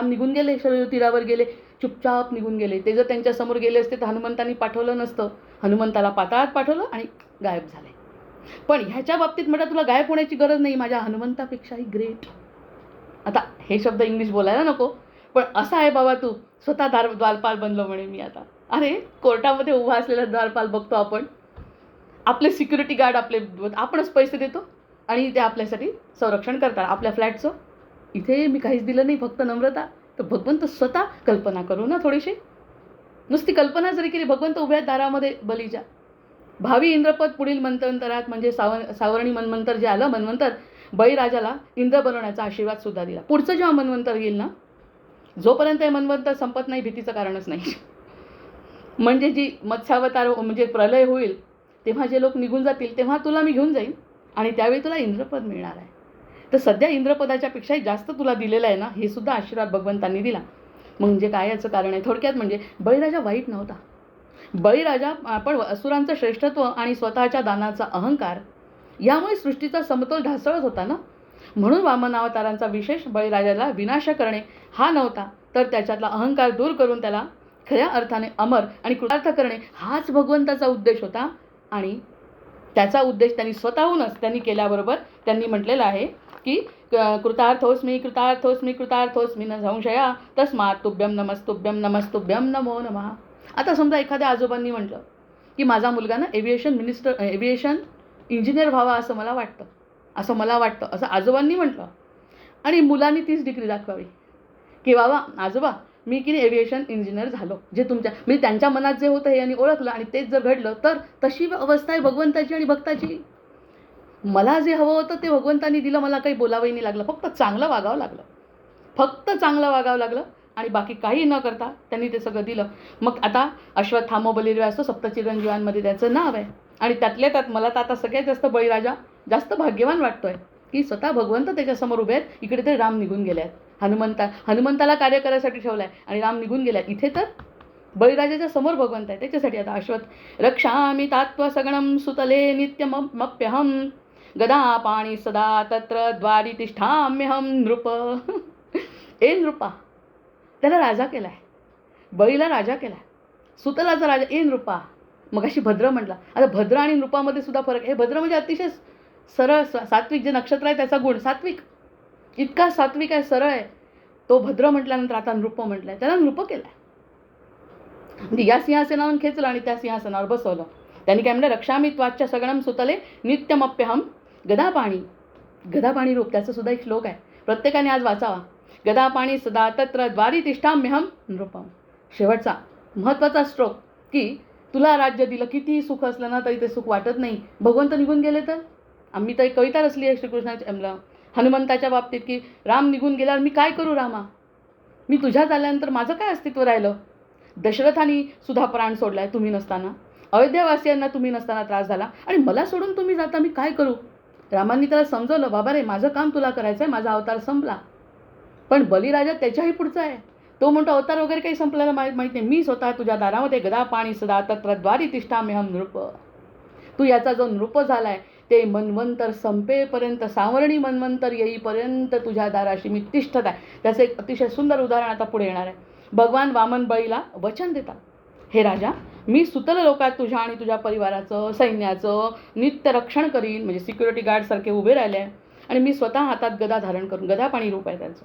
S1: निघून गेले, शरयू तीरावर गेले, चुपचाप निघून गेले. ते जर त्यांच्यासमोर गेले असते तर हनुमंतांनी पाठवलं नसतं. हनुमंताला पाताळात पाठवलं आणि गायब झाले. पण ह्याच्या बाबतीत म्हटलं, तुला गायब होण्याची गरज नाही, माझ्या हनुमंतापेक्षाही ग्रेट. आता हे शब्द इंग्लिश बोलायला नको, पण असा आहे बाबा, तू स्वतः द्वारपाल बनलो म्हणे मी आता. अरे, कोर्टामध्ये उभा असलेला द्वारपाल बघतो आपण, आपले सिक्युरिटी गार्ड आपणच पैसे देतो आणि ते आपल्यासाठी संरक्षण करतात आपल्या फ्लॅटचं. इथे मी काहीच दिलं नाही, फक्त नम्रता. तर भगवंत स्वतः, कल्पना करू ना थोडीशी. नुसती कल्पना जरी केली, भगवंत उभ्या आहेत दारामध्ये बलीच्या. भावी इंद्रपद पुढील मंतरात म्हणजे सावर्णी मन्वंतर जे आलं मन्वंतर, बळीराजाला इंद्र बनवण्याचा आशीर्वाद सुद्धा दिला. पुढचं जेव्हा मन्वंतर येईल ना, जोपर्यंत हे मन्वंतर संपत नाही भीतीचं कारणच नाही. म्हणजे जी मत्स्यावतार म्हणजे प्रलय होईल तेव्हा जे लोक निघून जातील तेव्हा तुला मी घेऊन जाईन आणि त्यावेळी तुला इंद्रपद मिळणार आहे. तर सध्या इंद्रपदाच्या पेक्षाही जास्त तुला दिलेलं आहे ना, हे सुद्धा आशीर्वाद भगवंतांनी दिला. म्हणजे काय याचं कारण आहे? थोडक्यात म्हणजे बळीराजा वाईट नव्हता. बळीराजा पण असुरांचं श्रेष्ठत्व आणि स्वतःच्या दानाचा अहंकार यामुळे सृष्टीचा समतोल ढासळत होता ना. म्हणून वामन अवतारांचा विशेष बळीराजाला विनाश करणे हा नव्हता, तर त्याच्यातला अहंकार दूर करून त्याला खऱ्या अर्थाने अमर आणि कृतार्थ करणे हाच भगवंताचा उद्देश होता. आणि त्याचा उद्देश त्यांनी स्वतःहूनच त्यांनी केल्याबरोबर त्यांनी म्हटलेलं आहे की कृतार्थोस्मी कृतार्थोस्मी कृतार्थोस्मी न संशया तस्मात् तुभ्यं नमस्तुभ्यं नमो नमः. आता समजा एखाद्या आजोबांनी म्हटलं की माझा मुलगा ना एव्हिएशन इंजिनियर व्हावा असं मला वाटतं असं आजोबांनी म्हटलं आणि मुलांनी 30 डिग्री दाखवावी की बाबा आजोबा मी की एव्हिएशन इंजिनियर झालो. जे म्हणजे त्यांच्या मनात जे होतं हे यांनी ओळखलं आणि तेच जर घडलं तर तशी अवस्था आहे भगवंताची आणि भक्ताची. मला जे हवं होतं ते भगवंतांनी दिलं, मला काही बोलावंही नाही लागलं, फक्त चांगलं वागावं लागलं आणि बाकी काही न करता त्यांनी ते सगळं दिलं. मग आता अश्वत्थामा बलिर्व्यासो सप्तचिरंजीवांमध्ये त्याचं नाव आहे आणि त्यातल्या त्यात मला तर आता सगळ्यात जास्त बळीराजा जास्त भाग्यवान वाटतोय की स्वतः भगवंत त्याच्यासमोर उभे आहेत. इकडे ते राम निघून गेले आहेत, हनुमंताला कार्य करायसाठी ठेवलं आहे आणि राम निघून गेला. इथे तर बळीराजाच्या समोर भगवंत आहे. त्याच्यासाठी आता रक्षामि तात्व सगणं सुतले नित्यमप्यहं गदा पाणी सदा तत्र द्वारी तिष्ठाम्यहं नृप. ए नृपा, त्याला राजा केला आहे, बळीला राजा केला आहे, सुतलाचा राजा ए नृपा. मग अशी भद्र म्हटला. आता भद्र आणि नृपामध्ये सुद्धा फरक आहे. भद्र म्हणजे अतिशय सरळ सात्विक, जे नक्षत्र आहे त्याचा गुण सात्विक, इतका सात्विक आहे, सरळ आहे. तो भद्र म्हटल्यानंतर आता नृप म्हटलाय, त्याला नृप केलाय. म्हणजे या सिंहासनावर खेचलं आणि त्या सिंहासनावर बसवलं. त्यांनी काय म्हणलं, रक्षामि त्वाच्च सगणं सुतले नित्यमप्यहं गदापाणी रूप. त्याचं सुद्धा एक श्लोक आहे, प्रत्येकाने आज वाचावा. गदापाणी सदा तत्र द्वारी तिष्ठाम्यहं नृपम. शेवटचा महत्त्वाचा श्लोक की तुला राज्य दिलं, कितीही सुख असलं ना तरी ते सुख वाटत नाही, भगवंत निघून गेले तर. आम्ही तर एक कविता रचली आहे श्रीकृष्णाच्या हनुमंताच्या बाबतीत की राम निघून गेल्यावर मी काय करू रामा, मी तुझ्या झाल्यानंतर माझं काय अस्तित्व राहिलं. दशरथाने सुद्धा प्राण सोडलाय तुम्ही नसताना, अयोध्यावासियांना तुम्ही नसताना त्रास झाला आणि मला सोडून तुम्ही जाता, मी काय करू. रामांनी त्याला समजवलं, बाबा रे माझं काम तुला करायचं आहे, माझा अवतार संपला. पण बलिराजा त्याच्याही पुढचा आहे. तो म्हणतो अवतार वगैरे काही संपल्याला माहीत नाही, मी स्वतः तुझ्या दारामध्ये गदा पाणी सदा तत्र द्वारी तिष्ठाम्यहं नृप. तू याचा जो नृप झालाय ते मन्वंतर संपेपर्यंत, सावर्णी मन्वंतर येईपर्यंत तुझ्या दाराशी मी तिष्ठत आहे. त्याचं एक अतिशय सुंदर उदाहरण आता पुढे येणार आहे. भगवान वामन बळीला वचन देतात, हे राजा मी सुतल लोकात तुझ्या आणि तुझ्या परिवाराचं सैन्याचं नित्य रक्षण करीन. म्हणजे सिक्युरिटी गार्डसारखे उभे राहिले आहे आणि मी स्वतः हातात गदा धारण करून, गदा पाणी रूप आहे त्यांचं,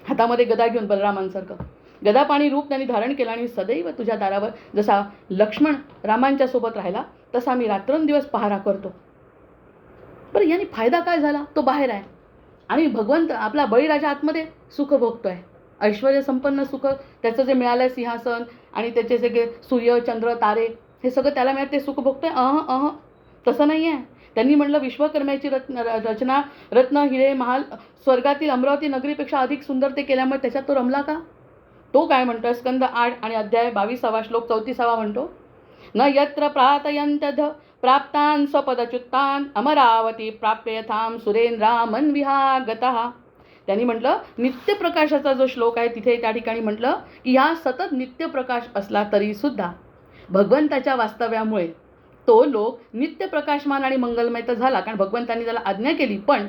S1: हातामध्ये गदा घेऊन बलरामांसारखं गदा पाणी रूप त्यांनी धारण केलं आणि सदैव तुझ्या दारावर जसा लक्ष्मण रामांच्या सोबत राहिला तसा मी रात्रंदिवस पहारा करतो. बरं याने फायदा काय झाला, तो बाहेर आहे आणि भगवंत आपला बळीराजा आतमध्ये सुख भोगतोय, ऐश्वर्य संपन्न सुख. त्याचं जे मिळालं आहे सिंहासन आणि त्याचे सगळे सूर्य चंद्र तारे हे सगळं त्याला मिळत, ते सुख भोगतोय. तसं नाही आहे. त्यांनी म्हटलं विश्वकर्म्याची रचना रत्न हिरे महाल स्वर्गातील अमरावती नगरीपेक्षा अधिक सुंदर ते केल्यामुळे त्याच्यात तो रमला का. तो काय म्हणतो, स्कंद 8 आणि अध्याय 22 श्लोक 34 म्हणतो, न यत्र प्रातयंतध प्राप्तान स्वपदच्युत्तान अमरावती प्राप्य यथाम सुरेंद्रामन विहागतः. त्यांनी म्हटलं नित्यप्रकाशाचा जो श्लोक आहे तिथे त्या ठिकाणी म्हटलं की ह्या सतत नित्यप्रकाश असला तरीसुद्धा भगवंताच्या वास्तव्यामुळे तो लोक नित्यप्रकाशमान आणि मंगलमय तर झाला, कारण भगवंतांनी त्याला आज्ञा केली. पण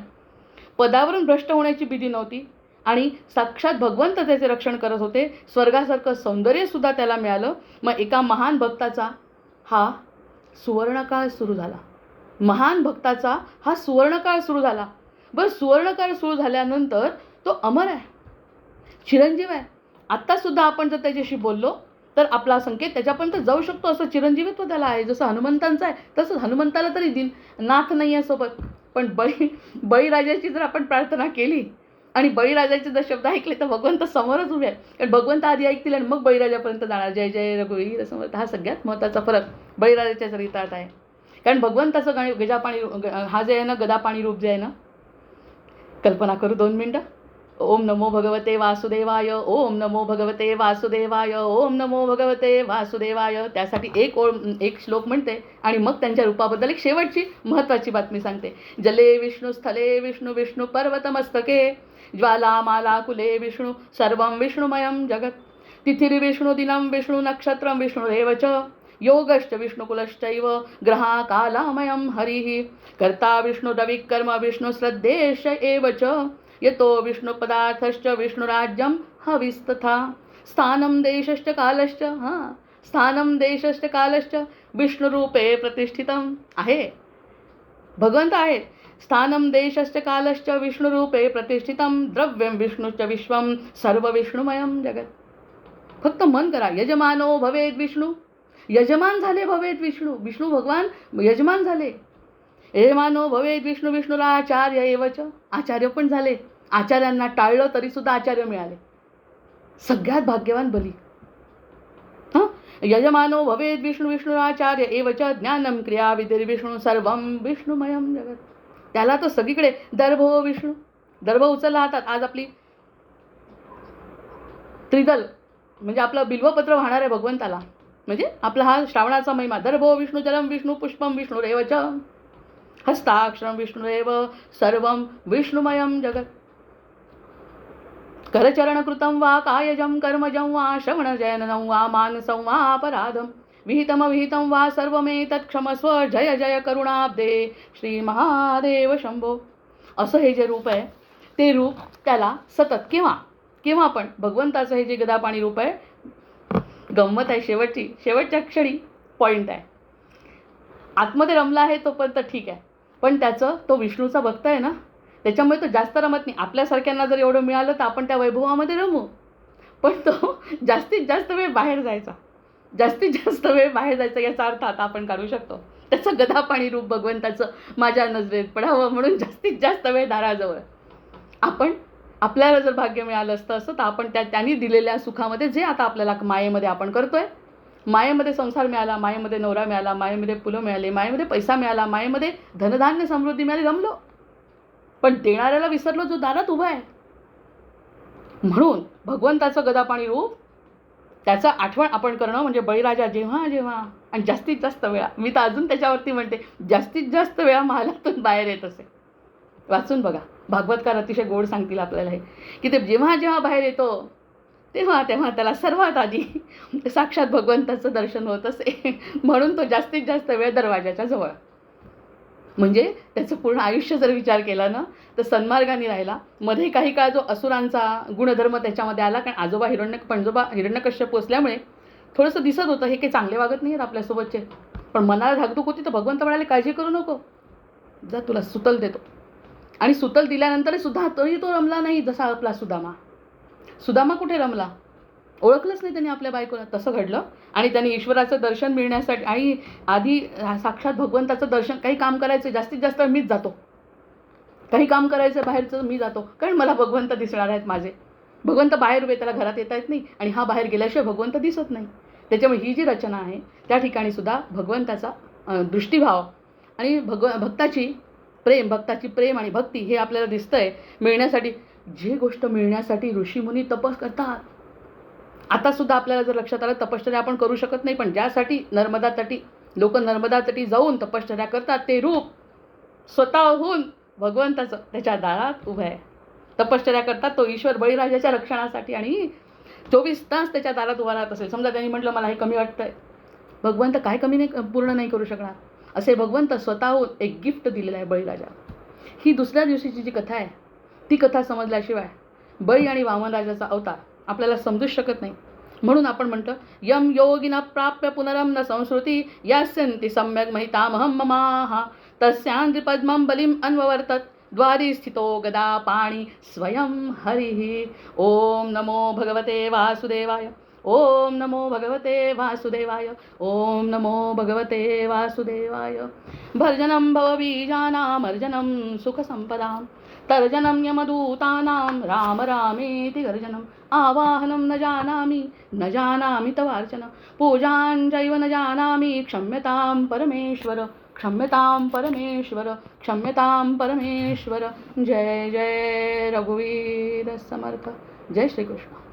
S1: पदावरून भ्रष्ट होण्याची भीती नव्हती आणि साक्षात भगवंत त्याचे रक्षण करत होते. स्वर्गासारखं सौंदर्यसुद्धा त्याला मिळालं. मग एका महान भक्ताचा हा सुवर्णकाळ सुरू झाला. महान भक्ताचा हा सुवर्णकाळ सुरू झाला. बरं सुवर्णकाळ सुरू झाल्यानंतर तो अमर आहे, चिरंजीव आहे. आत्तासुद्धा आपण जर त्याच्याशी बोललो तर आपला संकेत त्याच्यापर्यंत जाऊ शकतो, असं चिरंजीवित्व त्याला आहे. जसं हनुमंतांचं आहे तसंच हनुमंताला तरी नाथ नाही आहे सोबत. पण बळीराजाची जर आपण प्रार्थना केली आणि बळीराजाचे जर शब्द ऐकले तर भगवंत समोरच उभे आहेत. कारण भगवंत आधी ऐकतील आणि मग बळीराजापर्यंत जाणार. जय जय रघुवीर समर्थ. हा सगळ्यात महत्त्वाचा फरक बळीराजाच्या चरित्रात आहे. कारण भगवंताचं गजापाणी हा जे आहे ना, गदापाणी रूप जे आहे ना, कल्पना करू 2 मिनटं. ओम नमो भगवते वासुदेवाय, ओम नमो भगवते वासुदेवाय, ओम नमो भगवते वासुदेवाय. त्यासाठी एक श्लोक म्हणते आणि मग त्यांच्या रूपाबद्दल एक शेवटची महत्त्वाची बातमी सांगते. जले विष्णू, स्थले विष्णू, विष्णू पर्वतमस्तके, ज्वालामाला कुले विष्णू, सर्वं विष्णुमयं जगत्. तिथिर्विष्णु, दिनं विष्णु, नक्षत्रं विष्णुरेव च, योगश्च विष्णुकुलश्चैव, ग्रहा कालामयं हरिः. कर्ता विष्णु रविकर्म विष्णु श्रद्धेश एव च, यतो विष्णुपदार्थश्च विष्णुराज्यं हविस्तथा. स्थानं देशश्च कालश्च, स्थानं देशश्च कालश्च विष्णुरूपे प्रतिष्ठितम् आहे. भगवंत आहेत. स्थानं देशश्च कालश्च विष्णुरूपे प्रतिष्ठितं, द्रव्यं विष्णुश्च विश्वं सर्व विष्णुमयं जगत्. फक्त मन करा. यजमानो भवेद विष्णू, यजमान झाले भवेद विष्णू. विष्णू भगवान यजमान झाले. यजमानो भवेद विष्णू, विष्णुराचार्य एव च. आचार्य पण झाले. आचार्यांना टाळलं तरी सुद्धा आचार्य मिळाले. सगळ्यात भाग्यवान बली. यजमानो भवेद विष्णू, विष्णुराचार्य एव च, ज्ञानं क्रिया विधिर्विष्णू सर्वं विष्णुमयं जगत्. त्याला तर सगळीकडे दर्भो विष्णू. दर्भ उचलला हातात. आज आपली त्रिदल म्हणजे आपलं बिल्वपत्र वाहणार आहे भगवंताला. म्हणजे आपला हा श्रावणाचा महिमा. दर्भो विष्णू, जलम विष्णू, पुष्पम विष्णुरेव च, हस्ताक्षरं विष्णुरेव, सर्वं विष्णुमयं जगत्. करचरणकृतं वा कायजं कर्मजं वा श्रवणजयनं वा मानसं वा अपराधं, विहितमविहितं वा सर्वमेतत् क्षमस्व. जय जय करुणाब्दे श्री महादेव शंभो. असं हे जे रूप आहे ते रूप त्याला सतत केव्हा पण भगवंताचं हे जे गदापाणी रूप आहे. गंमत आहे शेवटच्या क्षणी पॉईंट आहे. आतमध्ये रमला आहे तोपर्यंत ठीक आहे, पण त्याचं तो विष्णूचा भक्त आहे ना, त्याच्यामुळे तो जास्त रमत नाही. आपल्यासारख्यांना जर एवढं मिळालं तर आपण त्या वैभवामध्ये रमू, पण तो जास्तीत जास्त वेळ बाहेर जायचा. याचा अर्थ आता आपण काढू शकतो. त्याचं गदापाणी रूप भगवंताचं माझ्या नजरेत पडावं म्हणून जास्तीत जास्त वेळ दाराजवळ. आपल्याला जर भाग्य मिळालं असतं तर आपण त्यांनी दिलेल्या सुखामध्ये जे आता आपल्याला मायेमध्ये आपण करतोय, मायेमध्ये संसार मिळाला, मायेमध्ये नवरा मिळाला, मायेमध्ये फुलं मिळाले, मायेमध्ये पैसा मिळाला, मायेमध्ये धनधान्य समृद्धी मिळाली, रमलो. पण देणाऱ्याला विसरलो जो दारात उभा आहे. म्हणून भगवंताचं गदापाणी रूप त्याचं आठवण आपण करणं म्हणजे बळीराजा जेव्हा आणि जास्तीत जास्त वेळा, मी तर अजून त्याच्यावरती म्हणते जास्तीत जास्त वेळा महालातून बाहेर येत असे. वाचून बघा, भागवतकार अतिशय गोड सांगतील आपल्याला हे, की ते जेव्हा बाहेर येतो तेव्हा त्याला सर्वात आधी साक्षात भगवंताचं दर्शन होत असे. म्हणून तो जास्तीत जास्त वेळ दरवाजाच्या जवळ. म्हणजे त्याचं पूर्ण आयुष्य जर विचार केला ना तर सन्मार्गाने राहिला. मध्ये काही काळ जो असुरांचा गुणधर्म त्याच्यामध्ये आला, कारण आजोबा हिरण्यकश्यप पोचल्यामुळे थोडंसं दिसत होतं हे काही चांगले वागत नाही आहेत आपल्यासोबतचे. पण मनाला धाकधूक होती तर भगवंत म्हणाले काळजी करू नको, जा तुला सुतल देतो. आणि सुतल दिल्यानंतर सुद्धा तरी तो रमला नाही जसा आपला सुदामा कुठे रमला, ओळखलंच नाही त्यांनी आपल्या बायकोला. तसं घडलं. आणि त्यांनी ईश्वराचं दर्शन मिळण्यासाठी आणि आधी साक्षात भगवंताचं दर्शन, काही काम करायचं जास्तीत जास्त मीच जातो, काही काम करायचं बाहेरचं मी जातो, कारण मला भगवंत दिसणार आहेत माझे. भगवंत बाहेर उभे, त्याला घरात येता येत नाही आणि हा बाहेर गेल्याशिवाय भगवंत दिसत नाही. त्याच्यामुळे ही जी रचना आहे त्या ठिकाणी सुद्धा भगवंताचा दृष्टिभाव आणि भक्ताची प्रेम आणि भक्ती हे आपल्याला दिसतंय मिळण्यासाठी. जे गोष्ट मिळण्यासाठी ऋषीमुनी तपस करतात. आता सुद्धा आपल्याला जर लक्षात आलं तपश्चर्या आपण करू शकत नाही, पण ज्यासाठी लोक नर्मदा तटी जाऊन तपश्चर्या करतात ते रूप स्वतःहून भगवंताचं त्याच्या दारात उभं आहे. तपश्चर्या करतात तो ईश्वर बळीराजाच्या रक्षणासाठी आणि 24 तास त्याच्या दारात उभा राहत असेल. समजा त्यांनी म्हटलं मला हे कमी वाटतंय, भगवंत काय कमी नाही पूर्ण नाही करू शकणार. असे भगवंत स्वतःहून एक गिफ्ट दिलेलं आहे बळीराजा. ही दुसऱ्या दिवशीची जी कथा आहे ती कथा समजल्याशिवाय बळी आणि वामनराजाचा अवतार आपल्याला समजूच शकत नाही. म्हणून आपण म्हणतो यम योगिना प्राप्य पुनरम न संस्कृती यास्यन्ति सम्यक महितामहं ममाहा तस्यांति पद्मं बलिम अन्ववर्तत द्वारी स्थितो गदा पाणी स्वयं हरिः. ओम नमो भगवते वासुदेवाय. ओम नमो भगवते वासुदेवाय. ओम नमो भगवते वासुदेवाय. भर्जनं भवबीजानामर्जनं सुखसंपदां तर्जनं यमदूतानां राम रामेति गर्जनम् आवाहनं न जानामि तवार्चन पूजां चैव न जानामि क्षम्यतां परमेश्वर क्षम्यतां परमेश्वर क्षम्यतां परमेश्वर. जय जय रघुवीर समर्थ. जय श्रीकृष्ण.